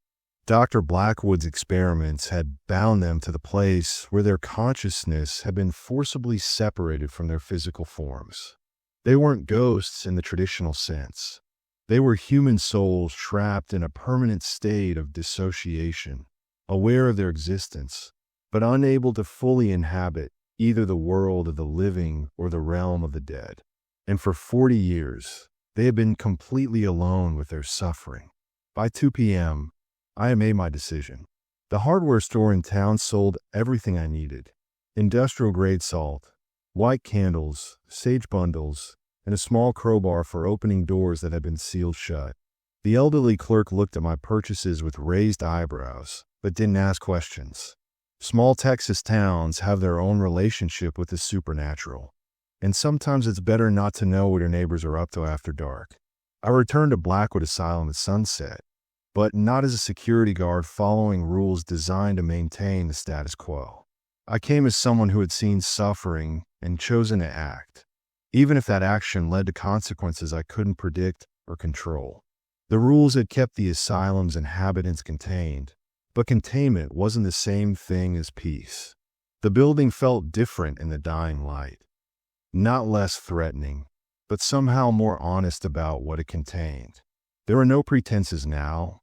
Dr. Blackwood's experiments had bound them to the place where their consciousness had been forcibly separated from their physical forms. They weren't ghosts in the traditional sense. They were human souls trapped in a permanent state of dissociation, aware of their existence, but unable to fully inhabit either the world of the living or the realm of the dead. And for 40 years, they had been completely alone with their suffering. By 2 p.m., I had made my decision. The hardware store in town sold everything I needed: industrial-grade salt, white candles, sage bundles, and a small crowbar for opening doors that had been sealed shut. The elderly clerk looked at my purchases with raised eyebrows, but didn't ask questions. Small Texas towns have their own relationship with the supernatural, and sometimes it's better not to know what your neighbors are up to after dark. I returned to Blackwood Asylum at sunset, but not as a security guard following rules designed to maintain the status quo. I came as someone who had seen suffering and chosen to act, even if that action led to consequences I couldn't predict or control. The rules had kept the asylum's inhabitants contained, but containment wasn't the same thing as peace. The building felt different in the dying light. Not less threatening, but somehow more honest about what it contained. There were no pretenses now,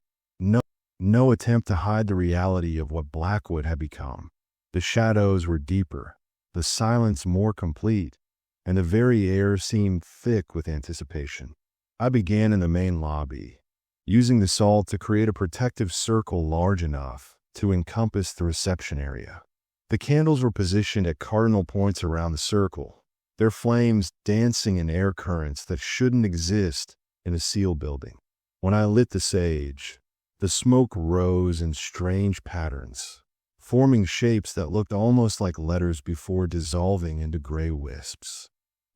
no attempt to hide the reality of what Blackwood had become. The shadows were deeper, the silence more complete, and the very air seemed thick with anticipation. I began in the main lobby, using the salt to create a protective circle large enough to encompass the reception area. The candles were positioned at cardinal points around the circle, their flames dancing in air currents that shouldn't exist in a sealed building. When I lit the sage, the smoke rose in strange patterns, forming shapes that looked almost like letters before dissolving into gray wisps.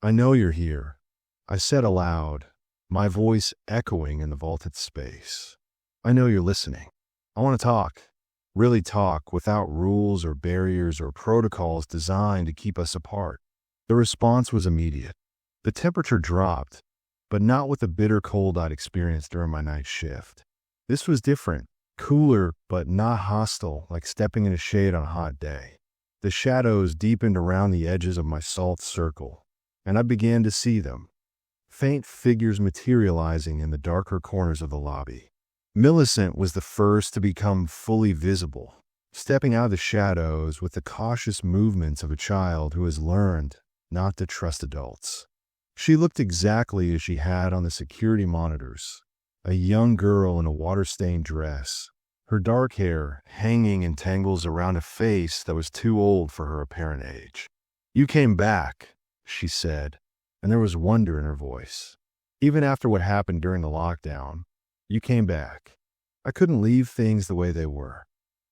"I know you're here," I said aloud, my voice echoing in the vaulted space. "I know you're listening. I want to talk, really talk, without rules or barriers or protocols designed to keep us apart." The response was immediate. The temperature dropped, but not with the bitter cold I'd experienced during my night shift. This was different, cooler, but not hostile, like stepping in a shade on a hot day. The shadows deepened around the edges of my salt circle, and I began to see them, faint figures materializing in the darker corners of the lobby. Millicent was the first to become fully visible, stepping out of the shadows with the cautious movements of a child who has learned not to trust adults. She looked exactly as she had on the security monitors, a young girl in a water-stained dress, her dark hair hanging in tangles around a face that was too old for her apparent age. "You came back," she said, and there was wonder in her voice. "Even after what happened during the lockdown, you came back." I couldn't leave things the way they were.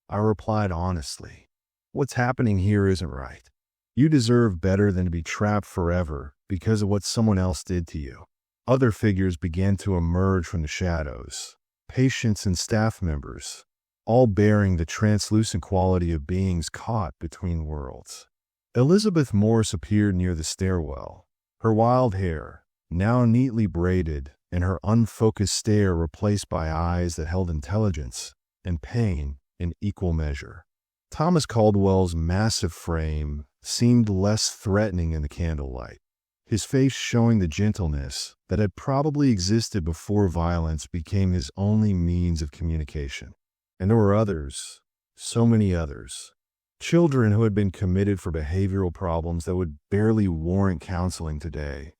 I replied honestly. What's happening here isn't right. You deserve better than to be trapped forever because of what someone else did to you. Other figures began to emerge from the shadows, patients and staff members, all bearing the translucent quality of beings caught between worlds. Elizabeth Morse appeared near the stairwell, her wild hair, now neatly braided, and her unfocused stare replaced by eyes that held intelligence and pain in equal measure. Thomas Caldwell's massive frame seemed less threatening in the candlelight, his face showing the gentleness that had probably existed before violence became his only means of communication. And there were others, so many others. Children who had been committed for behavioral problems that would barely warrant counseling today.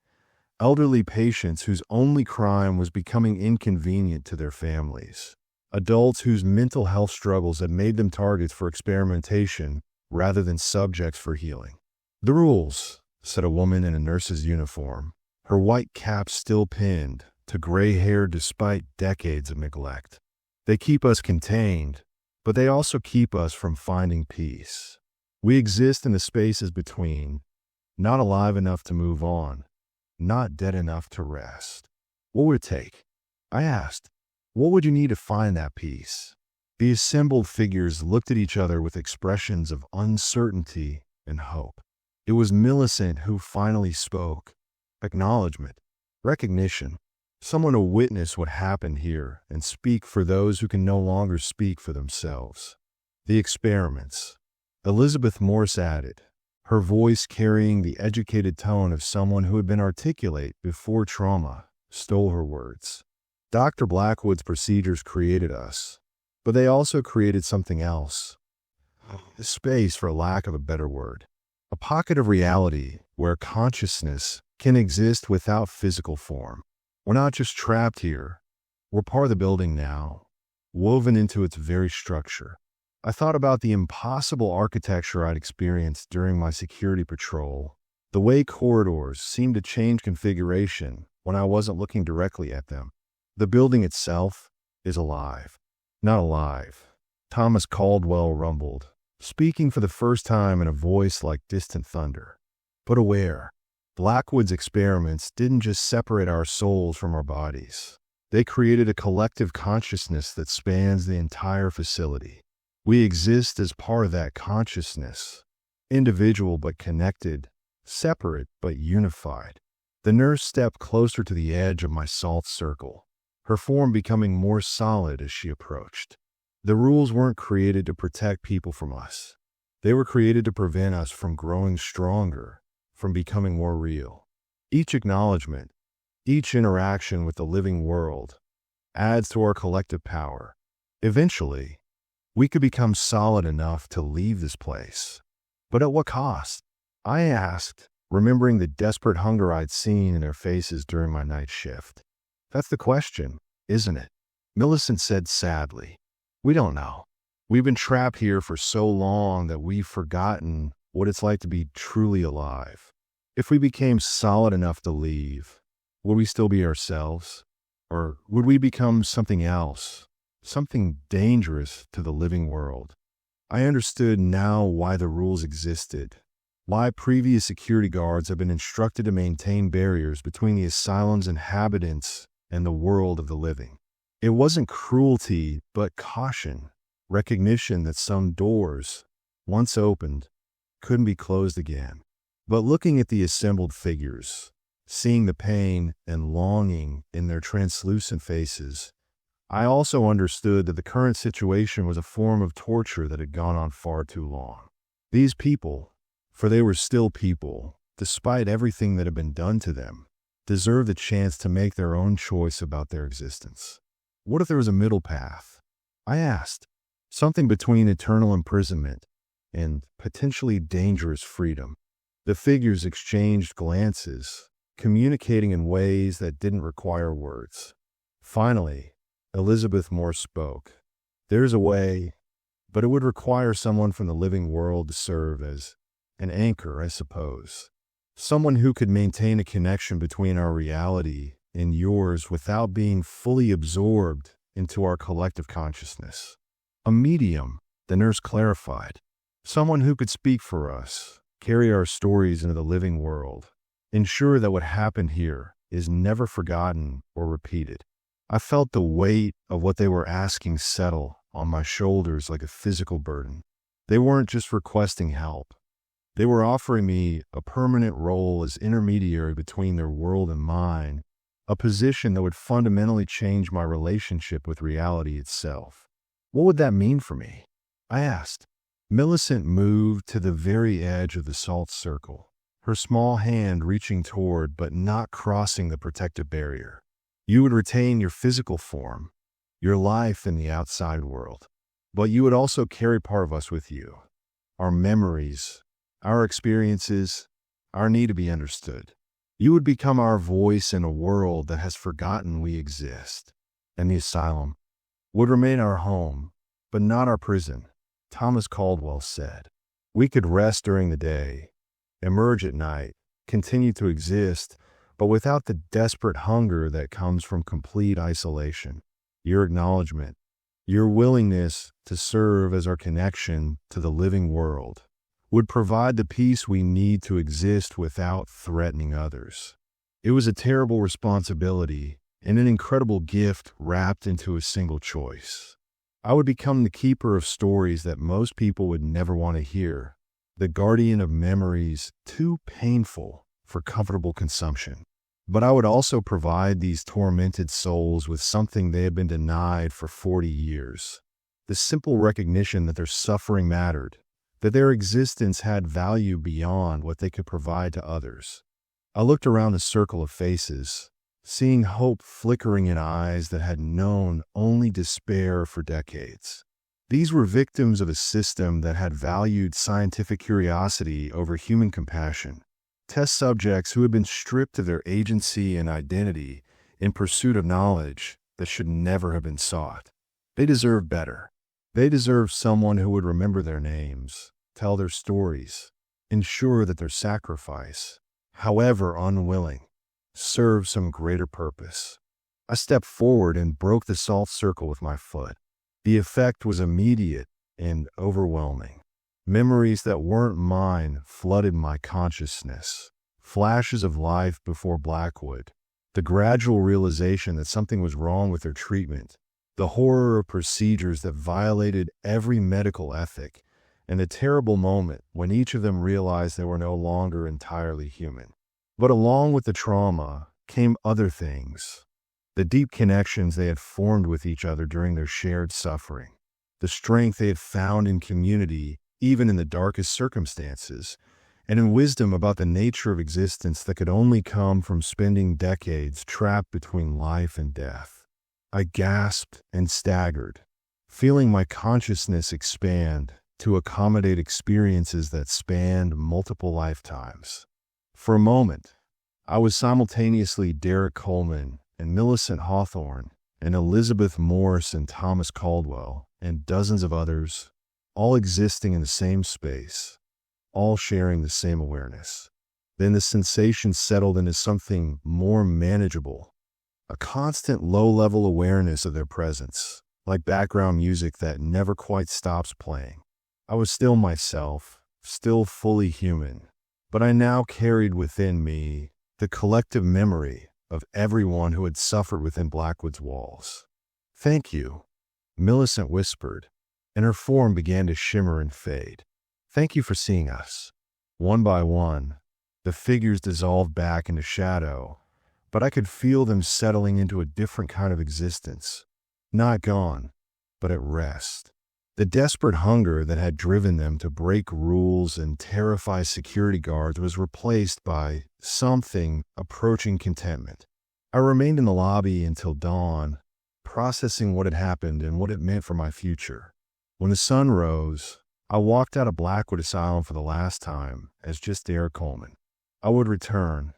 Elderly patients whose only crime was becoming inconvenient to their families. Adults whose mental health struggles had made them targets for experimentation rather than subjects for healing. "The rules," said a woman in a nurse's uniform, her white cap still pinned to gray hair despite decades of neglect. "They keep us contained, but they also keep us from finding peace. We exist in the spaces between, not alive enough to move on, not dead enough to rest." "What would it take?" I asked. "What would you need to find that peace?" The assembled figures looked at each other with expressions of uncertainty and hope. It was Millicent who finally spoke. Acknowledgement, recognition, someone to witness what happened here and speak for those who can no longer speak for themselves. "The experiments," Elizabeth Morse added, her voice carrying the educated tone of someone who had been articulate before trauma stole her words. "Dr. Blackwood's procedures created us, but they also created something else. A space, for lack of a better word. A pocket of reality where consciousness can exist without physical form. We're not just trapped here. We're part of the building now, woven into its very structure." I thought about the impossible architecture I'd experienced during my security patrol, the way corridors seemed to change configuration when I wasn't looking directly at them. "The building itself is alive." "Not alive," Thomas Caldwell rumbled, speaking for the first time in a voice like distant thunder, "but aware." Blackwood's experiments didn't just separate our souls from our bodies. They created a collective consciousness that spans the entire facility. We exist as part of that consciousness, individual but connected, separate but unified. The nurse stepped closer to the edge of my salt circle, her form becoming more solid as she approached. "The rules weren't created to protect people from us. They were created to prevent us from growing stronger, from becoming more real. Each acknowledgement, each interaction with the living world, adds to our collective power. Eventually, we could become solid enough to leave this place. But at what cost?" I asked, remembering the desperate hunger I'd seen in their faces during my night shift. "That's the question, isn't it?" Millicent said sadly. "We don't know. We've been trapped here for so long that we've forgotten what it's like to be truly alive. If we became solid enough to leave, would we still be ourselves? Or would we become something else? Something dangerous to the living world?" I understood now why the rules existed, why previous security guards had been instructed to maintain barriers between the asylum's inhabitants and the world of the living. It wasn't cruelty, but caution, recognition that some doors, once opened, couldn't be closed again. But looking at the assembled figures, seeing the pain and longing in their translucent faces, I also understood that the current situation was a form of torture that had gone on far too long. These people, for they were still people, despite everything that had been done to them, deserved the chance to make their own choice about their existence. What if there was a middle path? I asked. Something between eternal imprisonment and potentially dangerous freedom. The figures exchanged glances, communicating in ways that didn't require words. Finally, Elizabeth Morse spoke. "There's a way, but it would require someone from the living world to serve as an anchor, I suppose. Someone who could maintain a connection between our reality and yours without being fully absorbed into our collective consciousness. A medium, the nurse clarified. Someone who could speak for us, carry our stories into the living world, ensure that what happened here is never forgotten or repeated. I felt the weight of what they were asking settle on my shoulders like a physical burden. They weren't just requesting help. They were offering me a permanent role as intermediary between their world and mine, a position that would fundamentally change my relationship with reality itself. What would that mean for me? I asked. Millicent moved to the very edge of the salt circle, her small hand reaching toward but not crossing the protective barrier. You would retain your physical form, your life in the outside world, but you would also carry part of us with you. Our memories, our experiences, our need to be understood. You would become our voice in a world that has forgotten we exist. And the asylum would remain our home, but not our prison, Thomas Caldwell said. We could rest during the day, emerge at night, continue to exist, but without the desperate hunger that comes from complete isolation. Your acknowledgement, your willingness to serve as our connection to the living world, would provide the peace we need to exist without threatening others. It was a terrible responsibility and an incredible gift wrapped into a single choice. I would become the keeper of stories that most people would never want to hear, the guardian of memories too painful for comfortable consumption. But I would also provide these tormented souls with something they had been denied for 40 years. The simple recognition that their suffering mattered, that their existence had value beyond what they could provide to others. I looked around the circle of faces, seeing hope flickering in eyes that had known only despair for decades. These were victims of a system that had valued scientific curiosity over human compassion. Test subjects who had been stripped of their agency and identity in pursuit of knowledge that should never have been sought. They deserved better. They deserved someone who would remember their names, tell their stories, ensure that their sacrifice, however unwilling, served some greater purpose. I stepped forward and broke the salt circle with my foot. The effect was immediate and overwhelming. Memories that weren't mine flooded my consciousness. Flashes of life before Blackwood, the gradual realization that something was wrong with their treatment, the horror of procedures that violated every medical ethic, and the terrible moment when each of them realized they were no longer entirely human. But along with the trauma came other things. The deep connections they had formed with each other during their shared suffering, the strength they had found in community even in the darkest circumstances, and in wisdom about the nature of existence that could only come from spending decades trapped between life and death. I gasped and staggered, feeling my consciousness expand to accommodate experiences that spanned multiple lifetimes. For a moment, I was simultaneously Derek Coleman and Millicent Hawthorne and Elizabeth Morse and Thomas Caldwell and dozens of others, all existing in the same space, all sharing the same awareness. Then the sensation settled into something more manageable, a constant low-level awareness of their presence, like background music that never quite stops playing. I was still myself, still fully human, but I now carried within me the collective memory of everyone who had suffered within Blackwood's walls. "Thank you," Millicent whispered, and her form began to shimmer and fade. "Thank you for seeing us." One by one, the figures dissolved back into shadow, but I could feel them settling into a different kind of existence. Not gone, but at rest. The desperate hunger that had driven them to break rules and terrify security guards was replaced by something approaching contentment. I remained in the lobby until dawn, processing what had happened and what it meant for my future. When the sun rose, I walked out of Blackwood Asylum for the last time as just Derek Coleman. I would return.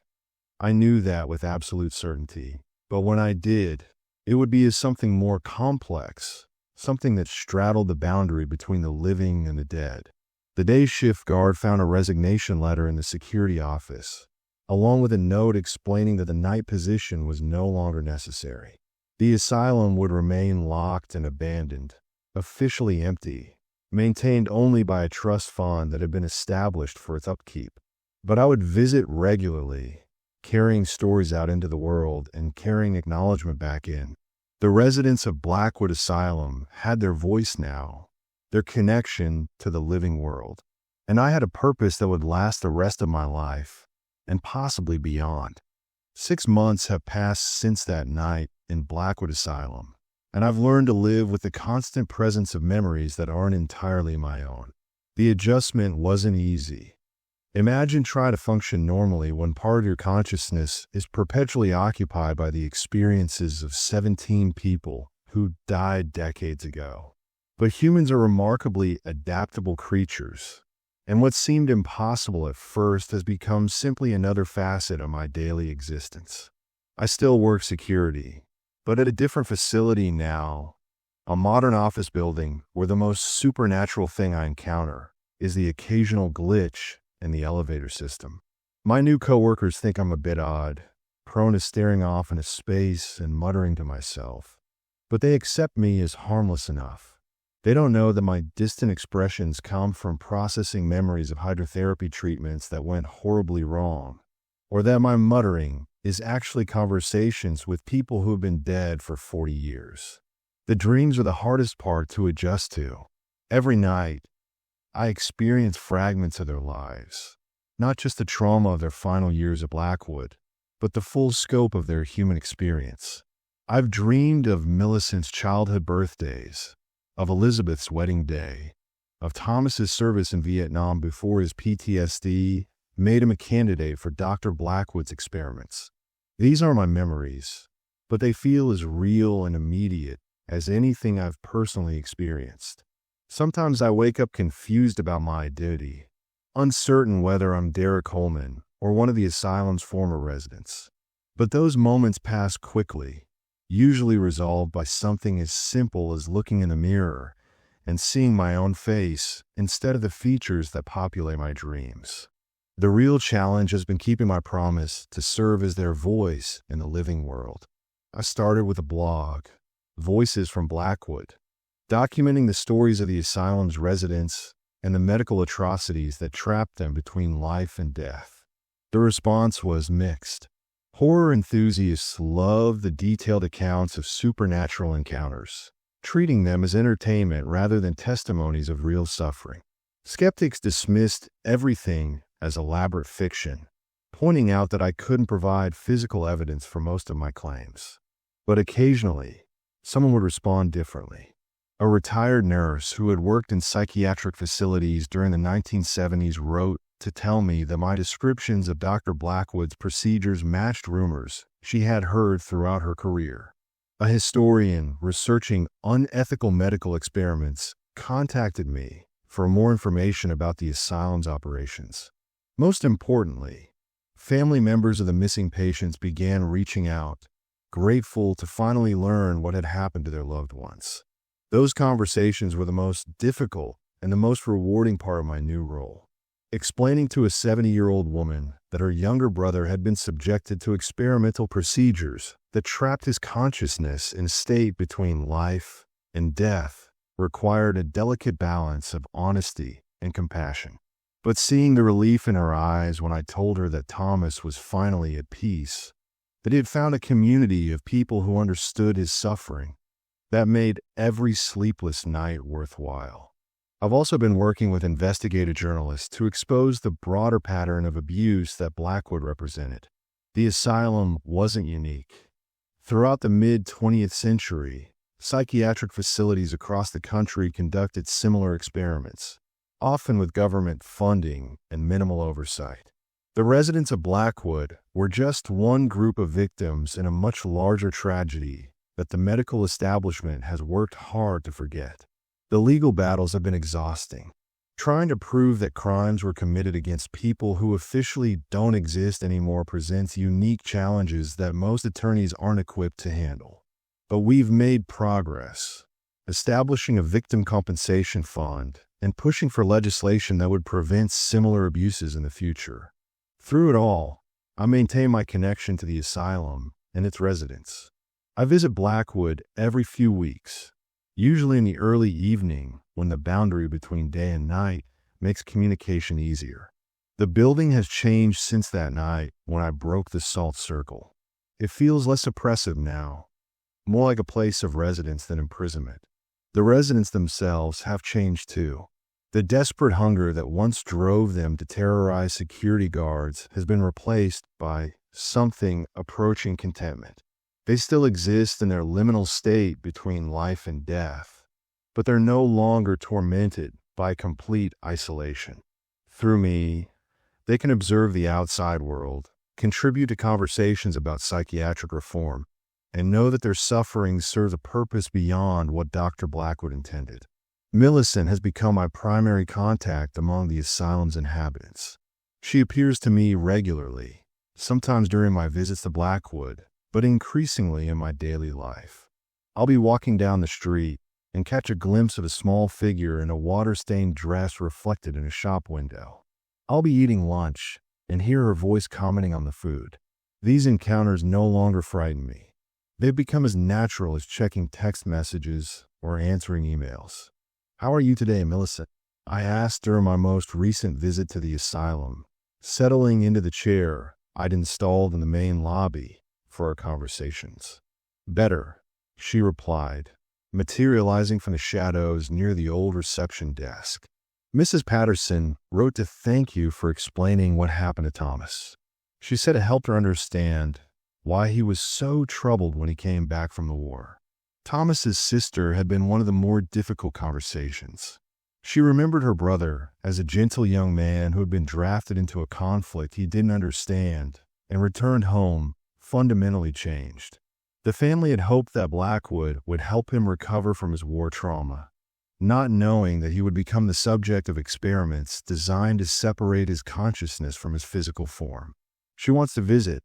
I knew that with absolute certainty. But when I did, it would be as something more complex, something that straddled the boundary between the living and the dead. The day shift guard found a resignation letter in the security office, along with a note explaining that the night position was no longer necessary. The asylum would remain locked and abandoned, officially empty, maintained only by a trust fund that had been established for its upkeep. But I would visit regularly, carrying stories out into the world and carrying acknowledgement back in. The residents of Blackwood Asylum had their voice now, their connection to the living world. And I had a purpose that would last the rest of my life, and possibly beyond. 6 months have passed since that night in Blackwood Asylum, and I've learned to live with the constant presence of memories that aren't entirely my own. The adjustment wasn't easy. Imagine trying to function normally when part of your consciousness is perpetually occupied by the experiences of 17 people who died decades ago. But humans are remarkably adaptable creatures, and what seemed impossible at first has become simply another facet of my daily existence. I still work security, but at a different facility now, a modern office building where the most supernatural thing I encounter is the occasional glitch in the elevator system. My new coworkers think I'm a bit odd, prone to staring off into space and muttering to myself, but they accept me as harmless enough. They don't know that my distant expressions come from processing memories of hydrotherapy treatments that went horribly wrong, or that my muttering is actually conversations with people who have been dead for 40 years. The dreams are the hardest part to adjust to. Every night, I experience fragments of their lives, not just the trauma of their final years at Blackwood, but the full scope of their human experience. I've dreamed of Millicent's childhood birthdays, of Elizabeth's wedding day, of Thomas's service in Vietnam before his PTSD made him a candidate for Dr. Blackwood's experiments. These are my memories, but they feel as real and immediate as anything I've personally experienced. Sometimes I wake up confused about my identity, uncertain whether I'm Derek Holman or one of the asylum's former residents. But those moments pass quickly, usually resolved by something as simple as looking in the mirror and seeing my own face instead of the features that populate my dreams. The real challenge has been keeping my promise to serve as their voice in the living world. I started with a blog, Voices from Blackwood, documenting the stories of the asylum's residents and the medical atrocities that trapped them between life and death. The response was mixed. Horror enthusiasts love the detailed accounts of supernatural encounters, treating them as entertainment rather than testimonies of real suffering. Skeptics dismissed everything as elaborate fiction, pointing out that I couldn't provide physical evidence for most of my claims. But occasionally, someone would respond differently. A retired nurse who had worked in psychiatric facilities during the 1970s wrote to tell me that my descriptions of Dr. Blackwood's procedures matched rumors she had heard throughout her career. A historian researching unethical medical experiments contacted me for more information about the asylum's operations. Most importantly, family members of the missing patients began reaching out, grateful to finally learn what had happened to their loved ones. Those conversations were the most difficult and the most rewarding part of my new role. Explaining to a 70-year-old woman that her younger brother had been subjected to experimental procedures that trapped his consciousness in a state between life and death required a delicate balance of honesty and compassion. But seeing the relief in her eyes when I told her that Thomas was finally at peace, that he had found a community of people who understood his suffering, that made every sleepless night worthwhile. I've also been working with investigative journalists to expose the broader pattern of abuse that Blackwood represented. The asylum wasn't unique. Throughout the mid-20th century, psychiatric facilities across the country conducted similar experiments, often with government funding and minimal oversight. The residents of Blackwood were just one group of victims in a much larger tragedy that the medical establishment has worked hard to forget. The legal battles have been exhausting. Trying to prove that crimes were committed against people who officially don't exist anymore presents unique challenges that most attorneys aren't equipped to handle. But we've made progress, establishing a victim compensation fund and pushing for legislation that would prevent similar abuses in the future. Through it all, I maintain my connection to the asylum and its residents. I visit Blackwood every few weeks, usually in the early evening when the boundary between day and night makes communication easier. The building has changed since that night when I broke the salt circle. It feels less oppressive now, more like a place of residence than imprisonment. The residents themselves have changed too. The desperate hunger that once drove them to terrorize security guards has been replaced by something approaching contentment. They still exist in their liminal state between life and death, but they're no longer tormented by complete isolation. Through me, they can observe the outside world, contribute to conversations about psychiatric reform, and know that their suffering serves a purpose beyond what Dr. Blackwood intended. Millicent has become my primary contact among the asylum's inhabitants. She appears to me regularly, sometimes during my visits to Blackwood, but increasingly in my daily life. I'll be walking down the street and catch a glimpse of a small figure in a water-stained dress reflected in a shop window. I'll be eating lunch and hear her voice commenting on the food. These encounters no longer frighten me. They've become as natural as checking text messages or answering emails. "How are you today, Millicent?" I asked during my most recent visit to the asylum, settling into the chair I'd installed in the main lobby for our conversations. "Better," she replied, materializing from the shadows near the old reception desk. "Mrs. Patterson wrote to thank you for explaining what happened to Thomas. She said it helped her understand why he was so troubled when he came back from the war." Thomas's sister had been one of the more difficult conversations. She remembered her brother as a gentle young man who had been drafted into a conflict he didn't understand and returned home fundamentally changed. The family had hoped that Blackwood would help him recover from his war trauma, not knowing that he would become the subject of experiments designed to separate his consciousness from his physical form. "She wants to visit,"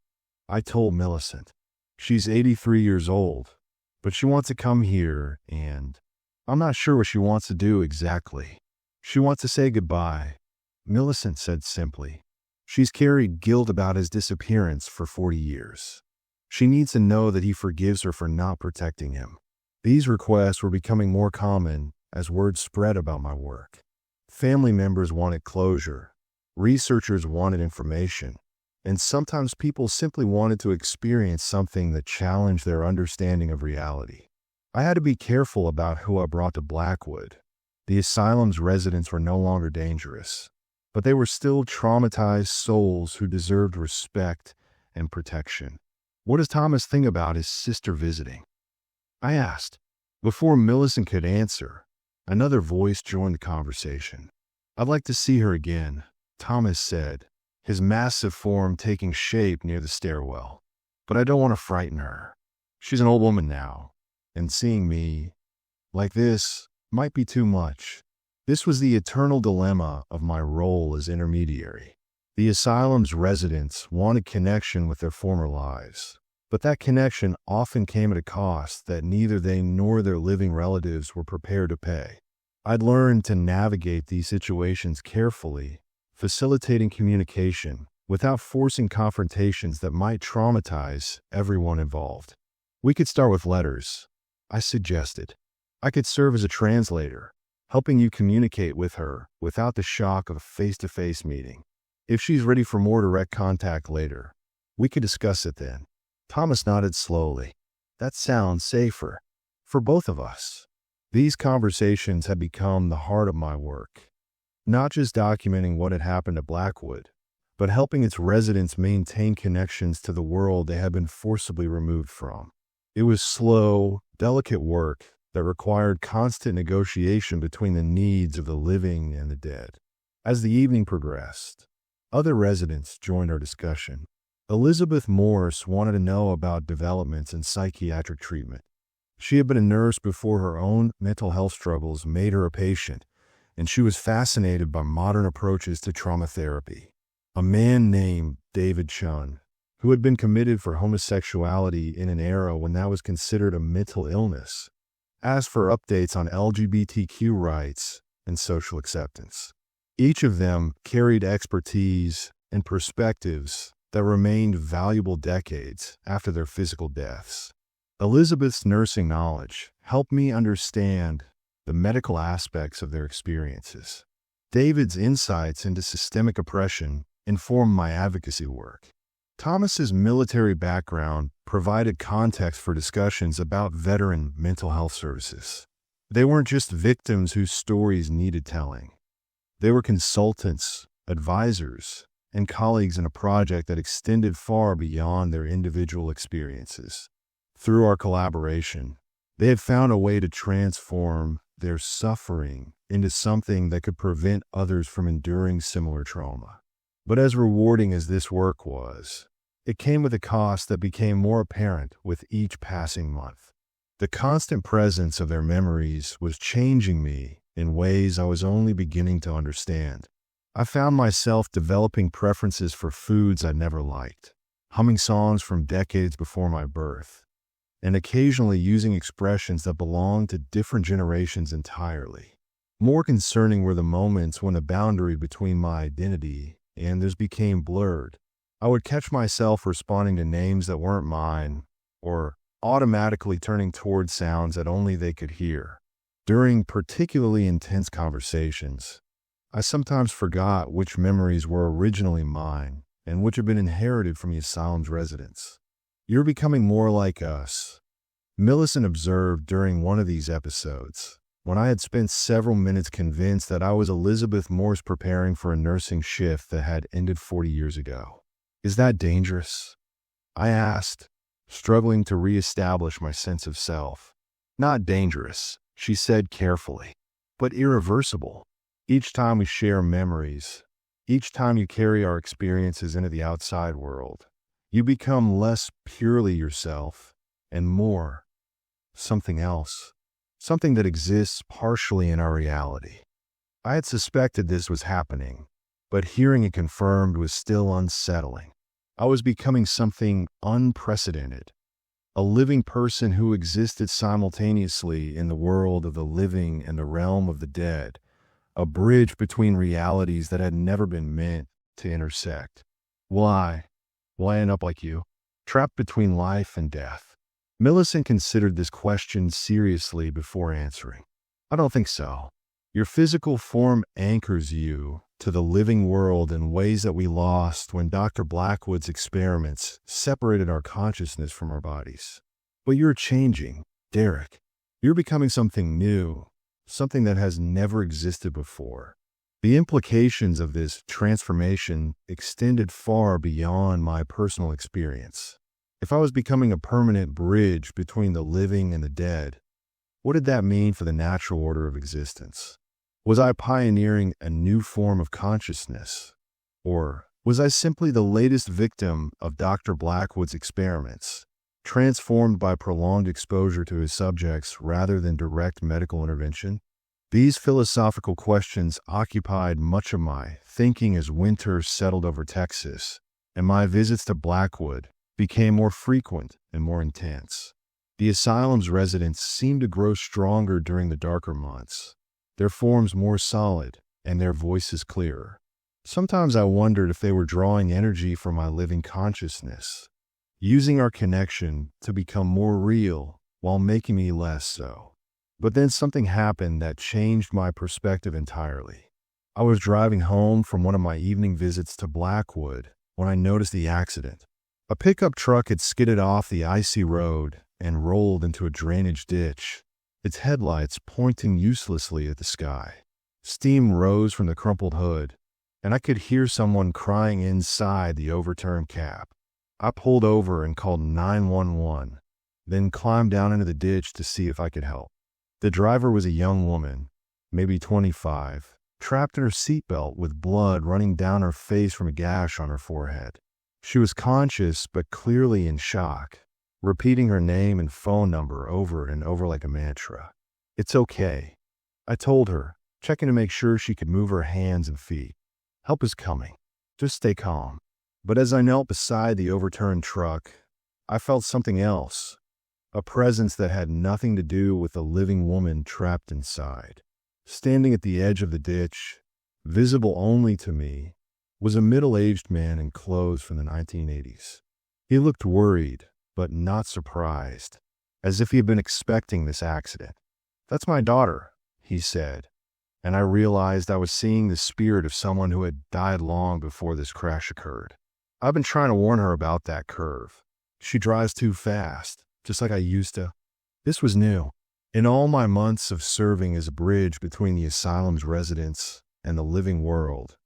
I told Millicent. "She's 83 years old, but she wants to come here, and I'm not sure what she wants to do exactly. She wants to say goodbye," Millicent said simply. "She's carried guilt about his disappearance for 40 years. She needs to know that he forgives her for not protecting him." These requests were becoming more common as word spread about my work. Family members wanted closure, researchers wanted information, and sometimes people simply wanted to experience something that challenged their understanding of reality. I had to be careful about who I brought to Blackwood. The asylum's residents were no longer dangerous, but they were still traumatized souls who deserved respect and protection. "What does Thomas think about his sister visiting?" I asked. Before Millicent could answer, another voice joined the conversation. "I'd like to see her again," Thomas said, his massive form taking shape near the stairwell. "But I don't want to frighten her. She's an old woman now, and seeing me like this might be too much." This was the eternal dilemma of my role as intermediary. The asylum's residents wanted connection with their former lives, but that connection often came at a cost that neither they nor their living relatives were prepared to pay. I'd learned to navigate these situations carefully, facilitating communication without forcing confrontations that might traumatize everyone involved. "We could start with letters," I suggested. "I could serve as a translator, helping you communicate with her without the shock of a face-to-face meeting. If she's ready for more direct contact later, we could discuss it then." Thomas nodded slowly. "That sounds safer for both of us." These conversations had become the heart of my work, not just documenting what had happened to Blackwood, but helping its residents maintain connections to the world they had been forcibly removed from. It was slow, delicate work that required constant negotiation between the needs of the living and the dead. As the evening progressed, other residents joined our discussion. Elizabeth Morse wanted to know about developments in psychiatric treatment. She had been a nurse before her own mental health struggles made her a patient, and she was fascinated by modern approaches to trauma therapy. A man named David Chun, who had been committed for homosexuality in an era when that was considered a mental illness, asked for updates on LGBTQ rights and social acceptance. Each of them carried expertise and perspectives that remained valuable decades after their physical deaths. Elizabeth's nursing knowledge helped me understand the medical aspects of their experiences. David's insights into systemic oppression informed my advocacy work. Thomas's military background provided context for discussions about veteran mental health services. They weren't just victims whose stories needed telling. They were consultants, advisors, and colleagues in a project that extended far beyond their individual experiences. Through our collaboration, they had found a way to transform their suffering into something that could prevent others from enduring similar trauma. But as rewarding as this work was, it came with a cost that became more apparent with each passing month. The constant presence of their memories was changing me in ways I was only beginning to understand. I found myself developing preferences for foods I'd never liked, humming songs from decades before my birth, and occasionally using expressions that belonged to different generations entirely. More concerning were the moments when the boundary between my identity and theirs became blurred. I would catch myself responding to names that weren't mine, or automatically turning toward sounds that only they could hear. During particularly intense conversations, I sometimes forgot which memories were originally mine and which had been inherited from the asylum's residents. "You're becoming more like us," Millicent observed during one of these episodes, when I had spent several minutes convinced that I was Elizabeth Morse preparing for a nursing shift that had ended 40 years ago. "Is that dangerous?" I asked, struggling to reestablish my sense of self. "Not dangerous," she said carefully, "but irreversible. Each time we share memories, each time you carry our experiences into the outside world, you become less purely yourself and more something else, something that exists partially in our reality." I had suspected this was happening, but hearing it confirmed was still unsettling. I was becoming something unprecedented, a living person who existed simultaneously in the world of the living and the realm of the dead, a bridge between realities that had never been meant to intersect. Why? Will I end up like you, trapped between life and death? Millicent considered this question seriously before answering. "I don't think so. Your physical form anchors you to the living world in ways that we lost when Dr. Blackwood's experiments separated our consciousness from our bodies. But you're changing, Derek. You're becoming something new, something that has never existed before." The implications of this transformation extended far beyond my personal experience. If I was becoming a permanent bridge between the living and the dead, what did that mean for the natural order of existence? Was I pioneering a new form of consciousness? Or was I simply the latest victim of Dr. Blackwood's experiments, transformed by prolonged exposure to his subjects rather than direct medical intervention? These philosophical questions occupied much of my thinking as winter settled over Texas, and my visits to Blackwood became more frequent and more intense. The asylum's residents seemed to grow stronger during the darker months, their forms more solid and their voices clearer. Sometimes I wondered if they were drawing energy from my living consciousness, using our connection to become more real while making me less so. But then something happened that changed my perspective entirely. I was driving home from one of my evening visits to Blackwood when I noticed the accident. A pickup truck had skidded off the icy road and rolled into a drainage ditch, its headlights pointing uselessly at the sky. Steam rose from the crumpled hood, and I could hear someone crying inside the overturned cab. I pulled over and called 911, then climbed down into the ditch to see if I could help. The driver was a young woman, maybe 25, trapped in her seatbelt with blood running down her face from a gash on her forehead. She was conscious but clearly in shock, repeating her name and phone number over and over like a mantra. "It's okay," I told her, checking to make sure she could move her hands and feet. "Help is coming. Just stay calm." But as I knelt beside the overturned truck, I felt something else, a presence that had nothing to do with the living woman trapped inside. Standing at the edge of the ditch, visible only to me, was a middle-aged man in clothes from the 1980s. He looked worried, but not surprised. as if he had been expecting this accident. "That's my daughter," he said, and I realized I was seeing the spirit of someone who had died long before this crash occurred. I've been trying to warn her about that curve. She drives too fast, just like I used to. This was new. In all my months of serving as a bridge between the asylum's residents and the living world,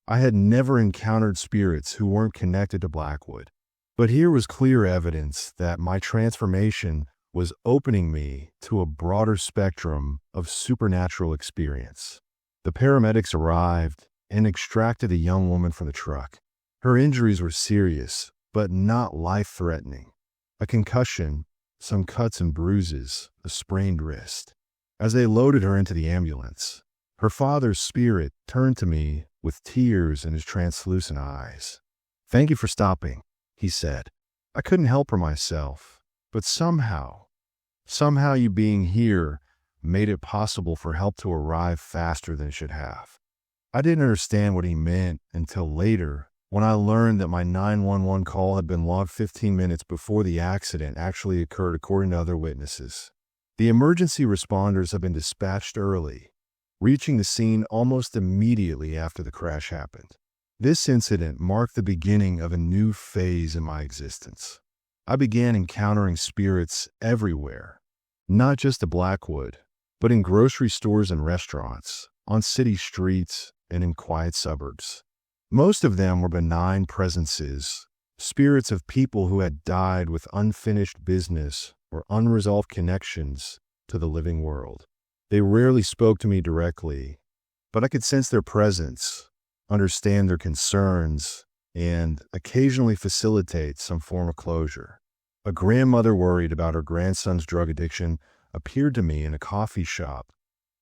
I had never encountered spirits who weren't connected to Blackwood. But here was clear evidence that my transformation was opening me to a broader spectrum of supernatural experience. The paramedics arrived and extracted a young woman from the truck. Her injuries were serious, but not life-threatening. A concussion, some cuts and bruises, a sprained wrist. As they loaded her into the ambulance, her father's spirit turned to me with tears in his translucent eyes. "Thank you for stopping," he said. "I couldn't help her myself, but somehow you being here made it possible for help to arrive faster than it should have." I didn't understand what he meant until later, when I learned that my 911 call had been logged 15 minutes before the accident actually occurred, according to other witnesses. The emergency responders had been dispatched early, reaching the scene almost immediately after the crash happened. This incident marked the beginning of a new phase in my existence. I began encountering spirits everywhere, not just at Blackwood, but in grocery stores and restaurants, on city streets, and in quiet suburbs. Most of them were benign presences, spirits of people who had died with unfinished business or unresolved connections to the living world. They rarely spoke to me directly, but I could sense their presence, understand their concerns, and occasionally facilitate some form of closure. A grandmother worried about her grandson's drug addiction appeared to me in a coffee shop,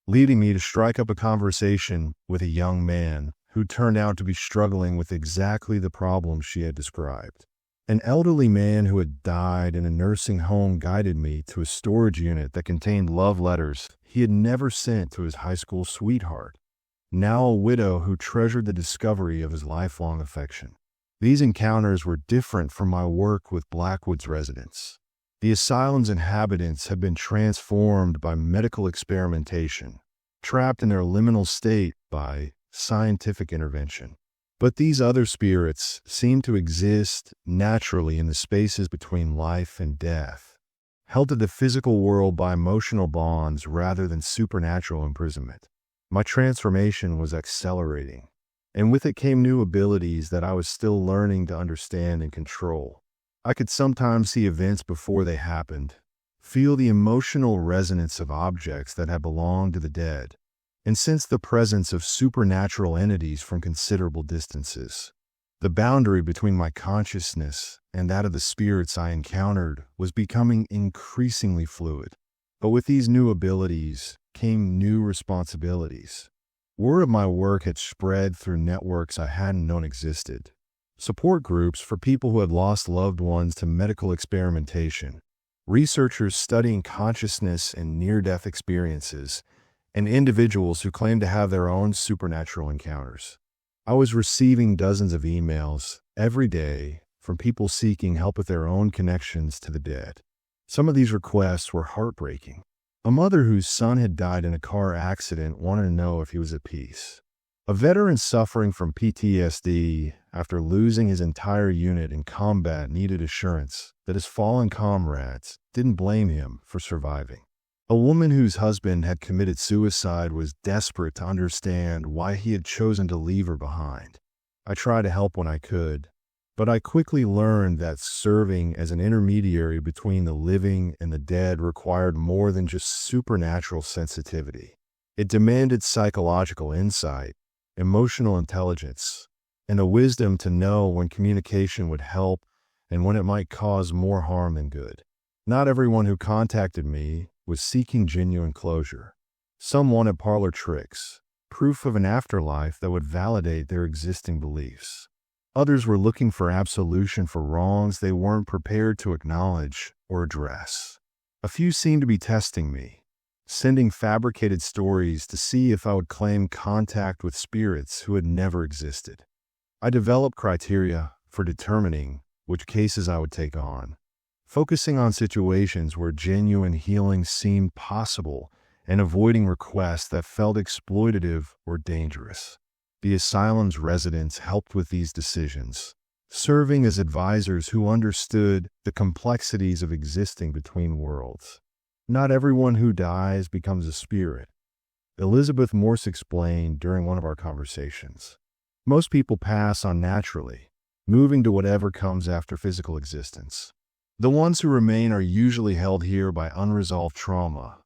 leading me to strike up a conversation with a young man who turned out to be struggling with exactly the problem she had described. An elderly man who had died in a nursing home guided me to a storage unit that contained love letters he had never sent to his high school sweetheart, now a widow who treasured the discovery of his lifelong affection. These encounters were different from my work with Blackwood's residents. The asylum's inhabitants had been transformed by medical experimentation, trapped in their liminal state by scientific intervention. But these other spirits seemed to exist naturally in the spaces between life and death, held to the physical world by emotional bonds rather than supernatural imprisonment. My transformation was accelerating, and with it came new abilities that I was still learning to understand and control. I could sometimes see events before they happened, feel the emotional resonance of objects that had belonged to the dead, and sense the presence of supernatural entities from considerable distances. The boundary between my consciousness and that of the spirits I encountered was becoming increasingly fluid. But with these new abilities came new responsibilities. Word of my work had spread through networks I hadn't known existed. Support groups for people who had lost loved ones to medical experimentation, researchers studying consciousness and near-death experiences, and individuals who claimed to have their own supernatural encounters. I was receiving dozens of emails every day from people seeking help with their own connections to the dead. Some of these requests were heartbreaking. A mother whose son had died in a car accident wanted to know if he was at peace. A veteran suffering from PTSD after losing his entire unit in combat needed assurance that his fallen comrades didn't blame him for surviving. A woman whose husband had committed suicide was desperate to understand why he had chosen to leave her behind. I tried to help when I could, but I quickly learned that serving as an intermediary between the living and the dead required more than just supernatural sensitivity. It demanded psychological insight, emotional intelligence, and a wisdom to know when communication would help and when it might cause more harm than good. Not everyone who contacted me was seeking genuine closure. Some wanted parlor tricks, proof of an afterlife that would validate their existing beliefs. Others were looking for absolution for wrongs they weren't prepared to acknowledge or address. A few seemed to be testing me, sending fabricated stories to see if I would claim contact with spirits who had never existed. I developed criteria for determining which cases I would take on. focusing on situations where genuine healing seemed possible and avoiding requests that felt exploitative or dangerous. The asylum's residents helped with these decisions, serving as advisors who understood the complexities of existing between worlds. Not everyone who dies becomes a spirit, Elizabeth Morse explained during one of our conversations. Most people pass on naturally, moving to whatever comes after physical existence. The ones who remain are usually held here by unresolved trauma,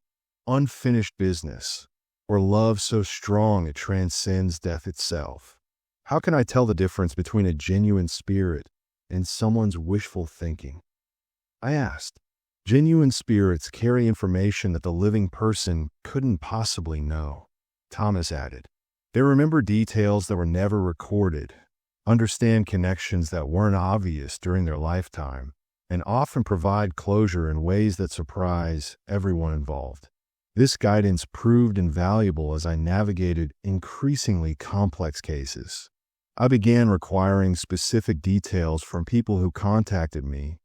unfinished business, or love so strong it transcends death itself. How can I tell the difference between a genuine spirit and someone's wishful thinking? I asked. Genuine spirits carry information that the living person couldn't possibly know, Thomas added. They remember details that were never recorded, understand connections that weren't obvious during their lifetime, and often provide closure in ways that surprise everyone involved. This guidance proved invaluable as I navigated increasingly complex cases. I began requiring specific details from people who contacted me,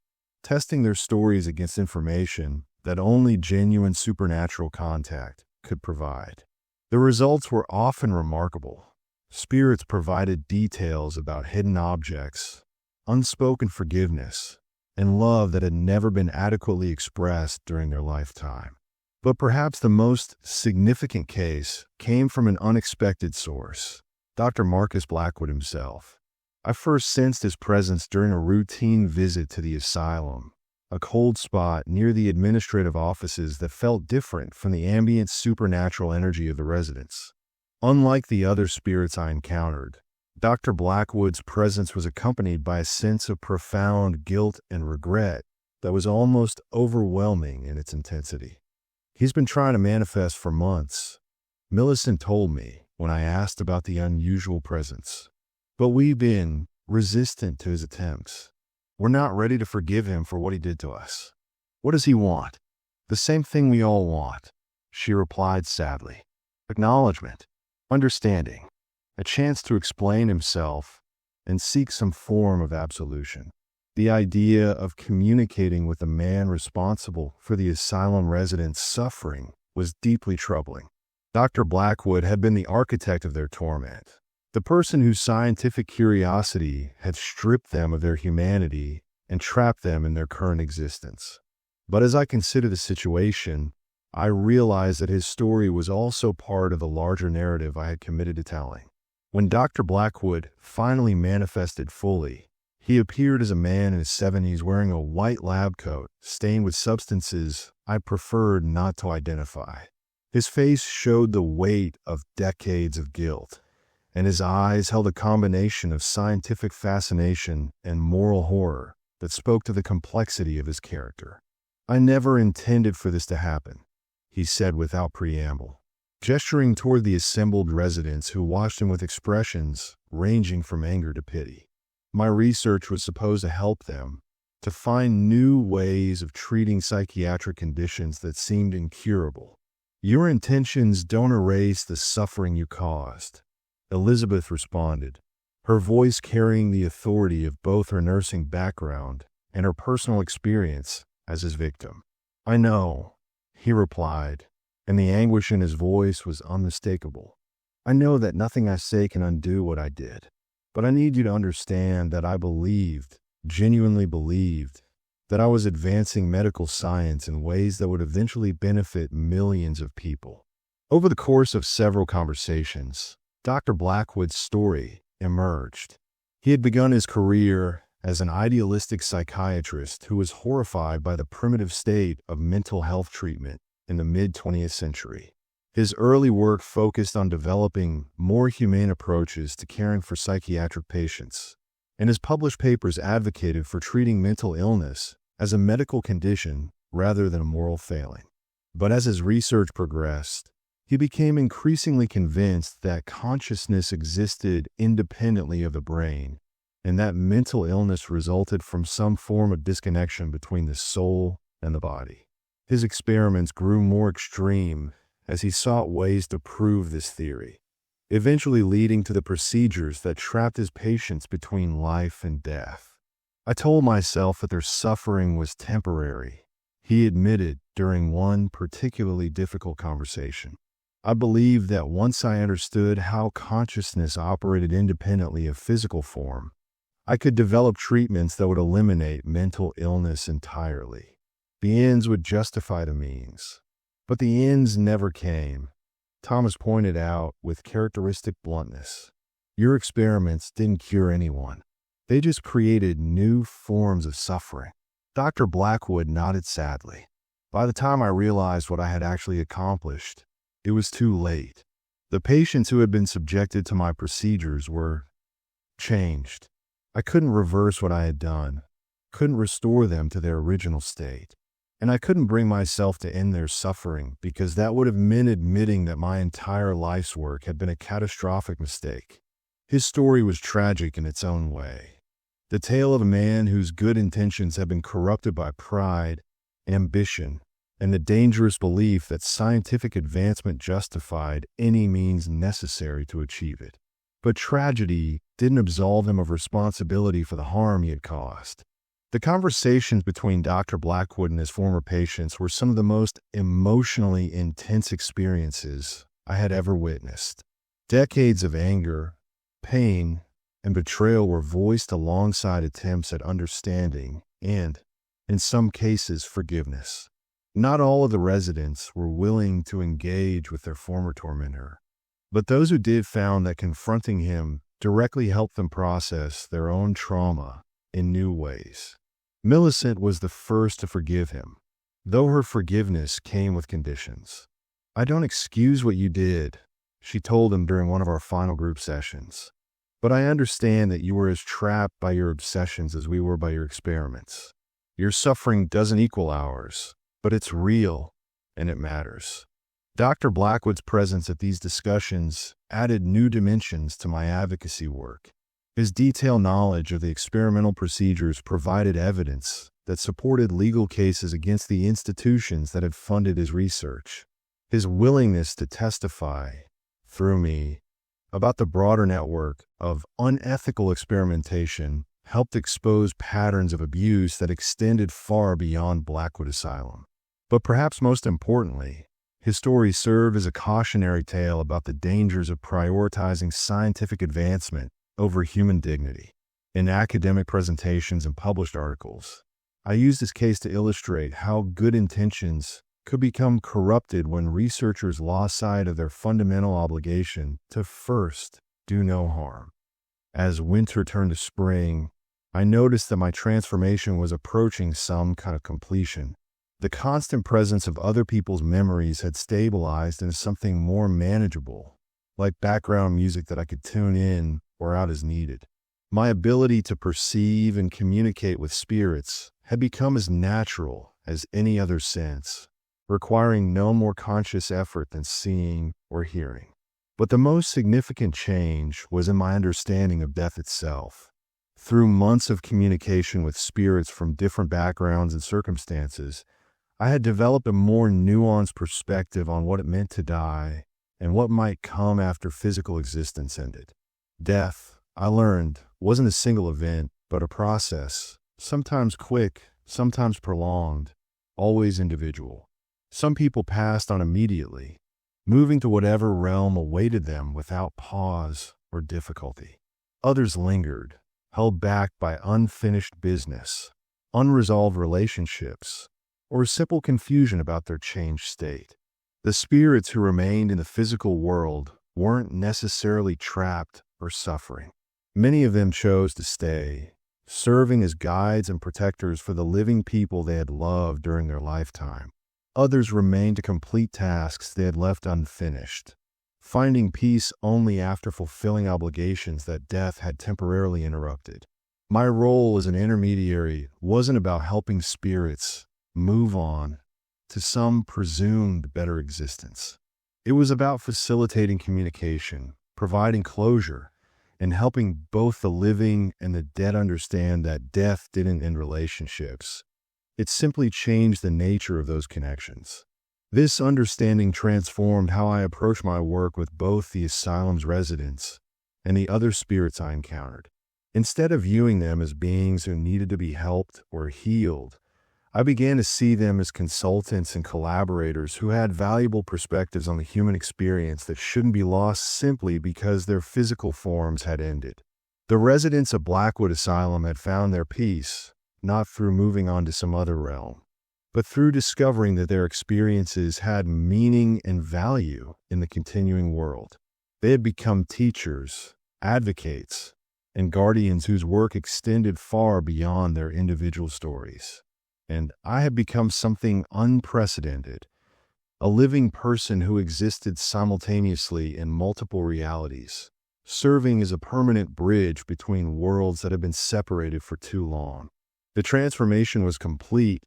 testing their stories against information that only genuine supernatural contact could provide. The results were often remarkable. Spirits provided details about hidden objects, unspoken forgiveness, and love that had never been adequately expressed during their lifetime. But perhaps the most significant case came from an unexpected source, Dr. Marcus Blackwood himself. I first sensed his presence during a routine visit to the asylum, a cold spot near the administrative offices that felt different from the ambient supernatural energy of the residents. Unlike the other spirits I encountered, Dr. Blackwood's presence was accompanied by a sense of profound guilt and regret that was almost overwhelming in its intensity. He's been trying to manifest for months, Millicent told me when I asked about the unusual presence. But we've been resistant to his attempts. We're not ready to forgive him for what he did to us. What does he want? The same thing we all want, she replied sadly. Acknowledgement, understanding, a chance to explain himself and seek some form of absolution. The idea of communicating with the man responsible for the asylum residents' suffering was deeply troubling. Dr. Blackwood had been the architect of their torment, the person whose scientific curiosity had stripped them of their humanity and trapped them in their current existence. But as I consider the situation, I realized that his story was also part of the larger narrative I had committed to telling. When Dr. Blackwood finally manifested fully, he appeared as a man in his 70s wearing a white lab coat stained with substances I preferred not to identify. His face showed the weight of decades of guilt, and his eyes held a combination of scientific fascination and moral horror that spoke to the complexity of his character. I never intended for this to happen, he said without preamble, gesturing toward the assembled residents who watched him with expressions ranging from anger to pity. My research was supposed to help them to find new ways of treating psychiatric conditions that seemed incurable. Your intentions don't erase the suffering you caused, Elizabeth responded, her voice carrying the authority of both her nursing background and her personal experience as his victim. I know, he replied, and the anguish in his voice was unmistakable. I know that nothing I say can undo what I did, but I need you to understand that I genuinely believed, that I was advancing medical science in ways that would eventually benefit millions of people. Over the course of several conversations, Dr. Blackwood's story emerged. He had begun his career as an idealistic psychiatrist who was horrified by the primitive state of mental health treatment in the mid-20th century. His early work focused on developing more humane approaches to caring for psychiatric patients, and his published papers advocated for treating mental illness as a medical condition rather than a moral failing. But as his research progressed, he became increasingly convinced that consciousness existed independently of the brain, and that mental illness resulted from some form of disconnection between the soul and the body. His experiments grew more extreme as he sought ways to prove this theory, eventually leading to the procedures that trapped his patients between life and death. I told myself that their suffering was temporary, he admitted during one particularly difficult conversation. I believed that once I understood how consciousness operated independently of physical form, I could develop treatments that would eliminate mental illness entirely. The ends would justify the means. But the ends never came. Thomas pointed out with characteristic bluntness. Your experiments didn't cure anyone. They just created new forms of suffering. Dr. Blackwood nodded sadly. By the time I realized what I had actually accomplished, it was too late. The patients who had been subjected to my procedures were changed. I couldn't reverse what I had done, couldn't restore them to their original state, and I couldn't bring myself to end their suffering because that would have meant admitting that my entire life's work had been a catastrophic mistake. His story was tragic in its own way. The tale of a man whose good intentions had been corrupted by pride, ambition, and the dangerous belief that scientific advancement justified any means necessary to achieve it. But tragedy didn't absolve him of responsibility for the harm he had caused. The conversations between Dr. Blackwood and his former patients were some of the most emotionally intense experiences I had ever witnessed. Decades of anger, pain, and betrayal were voiced alongside attempts at understanding and, in some cases, forgiveness. Not all of the residents were willing to engage with their former tormentor, but those who did found that confronting him directly helped them process their own trauma in new ways. Millicent was the first to forgive him, though her forgiveness came with conditions. I don't excuse what you did, she told him during one of our final group sessions, but I understand that you were as trapped by your obsessions as we were by your experiments. Your suffering doesn't equal ours, but it's real and it matters. Dr. Blackwood's presence at these discussions added new dimensions to my advocacy work. His detailed knowledge of the experimental procedures provided evidence that supported legal cases against the institutions that had funded his research. His willingness to testify, through me, about the broader network of unethical experimentation helped expose patterns of abuse that extended far beyond Blackwood Asylum. But perhaps most importantly, his story served as a cautionary tale about the dangers of prioritizing scientific advancement over human dignity. In academic presentations and published articles, I used this case to illustrate how good intentions could become corrupted when researchers lost sight of their fundamental obligation to first do no harm. As winter turned to spring, I noticed that my transformation was approaching some kind of completion. The constant presence of other people's memories had stabilized into something more manageable, like background music that I could tune in or out as needed. My ability to perceive and communicate with spirits had become as natural as any other sense, requiring no more conscious effort than seeing or hearing. But the most significant change was in my understanding of death itself. Through months of communication with spirits from different backgrounds and circumstances, I had developed a more nuanced perspective on what it meant to die and what might come after physical existence ended. Death, I learned, wasn't a single event, but a process, sometimes quick, sometimes prolonged, always individual. Some people passed on immediately, moving to whatever realm awaited them without pause or difficulty. Others lingered, held back by unfinished business, unresolved relationships, or simple confusion about their changed state. The spirits who remained in the physical world weren't necessarily trapped or suffering. Many of them chose to stay, serving as guides and protectors for the living people they had loved during their lifetime. Others remained to complete tasks they had left unfinished, finding peace only after fulfilling obligations that death had temporarily interrupted. My role as an intermediary wasn't about helping spirits move on to some presumed better existence. It was about facilitating communication, providing closure, and helping both the living and the dead understand that death didn't end relationships. It simply changed the nature of those connections. This understanding transformed how I approached my work with both the asylum's residents and the other spirits I encountered. Instead of viewing them as beings who needed to be helped or healed, I began to see them as consultants and collaborators who had valuable perspectives on the human experience that shouldn't be lost simply because their physical forms had ended. The residents of Blackwood Asylum had found their peace, not through moving on to some other realm, but through discovering that their experiences had meaning and value in the continuing world. They had become teachers, advocates, and guardians whose work extended far beyond their individual stories. And I had become something unprecedented, a living person who existed simultaneously in multiple realities, serving as a permanent bridge between worlds that had been separated for too long. The transformation was complete,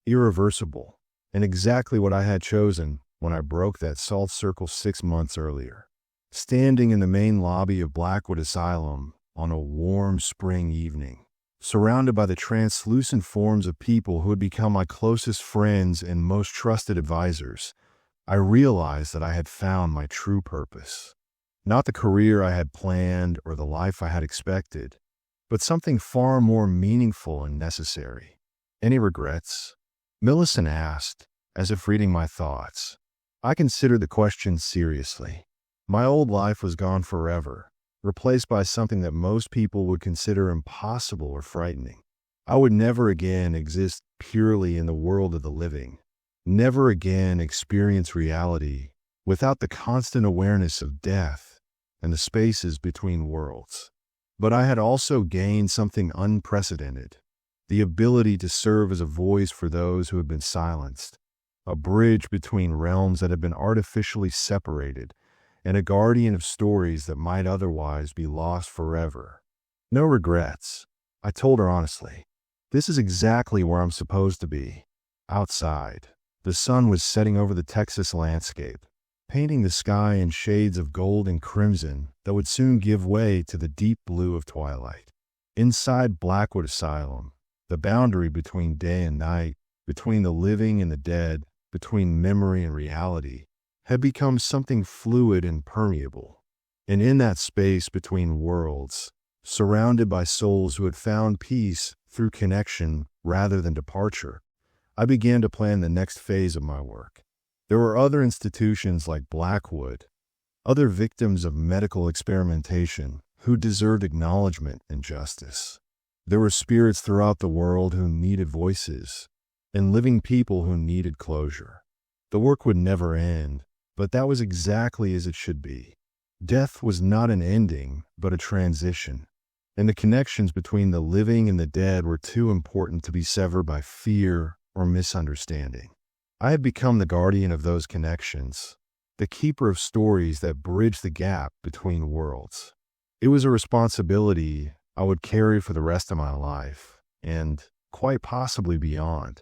irreversible, and exactly what I had chosen when I broke that salt circle 6 months earlier. Standing in the main lobby of Blackwood Asylum on a warm spring evening, surrounded by the translucent forms of people who had become my closest friends and most trusted advisors, I realized that I had found my true purpose. Not the career I had planned or the life I had expected, but something far more meaningful and necessary. Any regrets? Millicent asked, as if reading my thoughts. I considered the question seriously. My old life was gone forever, replaced by something that most people would consider impossible or frightening. I would never again exist purely in the world of the living, never again experience reality without the constant awareness of death and the spaces between worlds. But I had also gained something unprecedented, the ability to serve as a voice for those who had been silenced, a bridge between realms that had been artificially separated, and a guardian of stories that might otherwise be lost forever. No regrets, I told her honestly. This is exactly where I'm supposed to be. Outside, the sun was setting over the Texas landscape, painting the sky in shades of gold and crimson that would soon give way to the deep blue of twilight. Inside Blackwood Asylum, the boundary between day and night, between the living and the dead, between memory and reality, had become something fluid and permeable. And in that space between worlds, surrounded by souls who had found peace through connection rather than departure, I began to plan the next phase of my work. There were other institutions like Blackwood, other victims of medical experimentation who deserved acknowledgement and justice. There were spirits throughout the world who needed voices, and living people who needed closure. The work would never end, but that was exactly as it should be. Death was not an ending, but a transition, and the connections between the living and the dead were too important to be severed by fear or misunderstanding. I had become the guardian of those connections, the keeper of stories that bridge the gap between worlds. It was a responsibility I would carry for the rest of my life, and quite possibly beyond.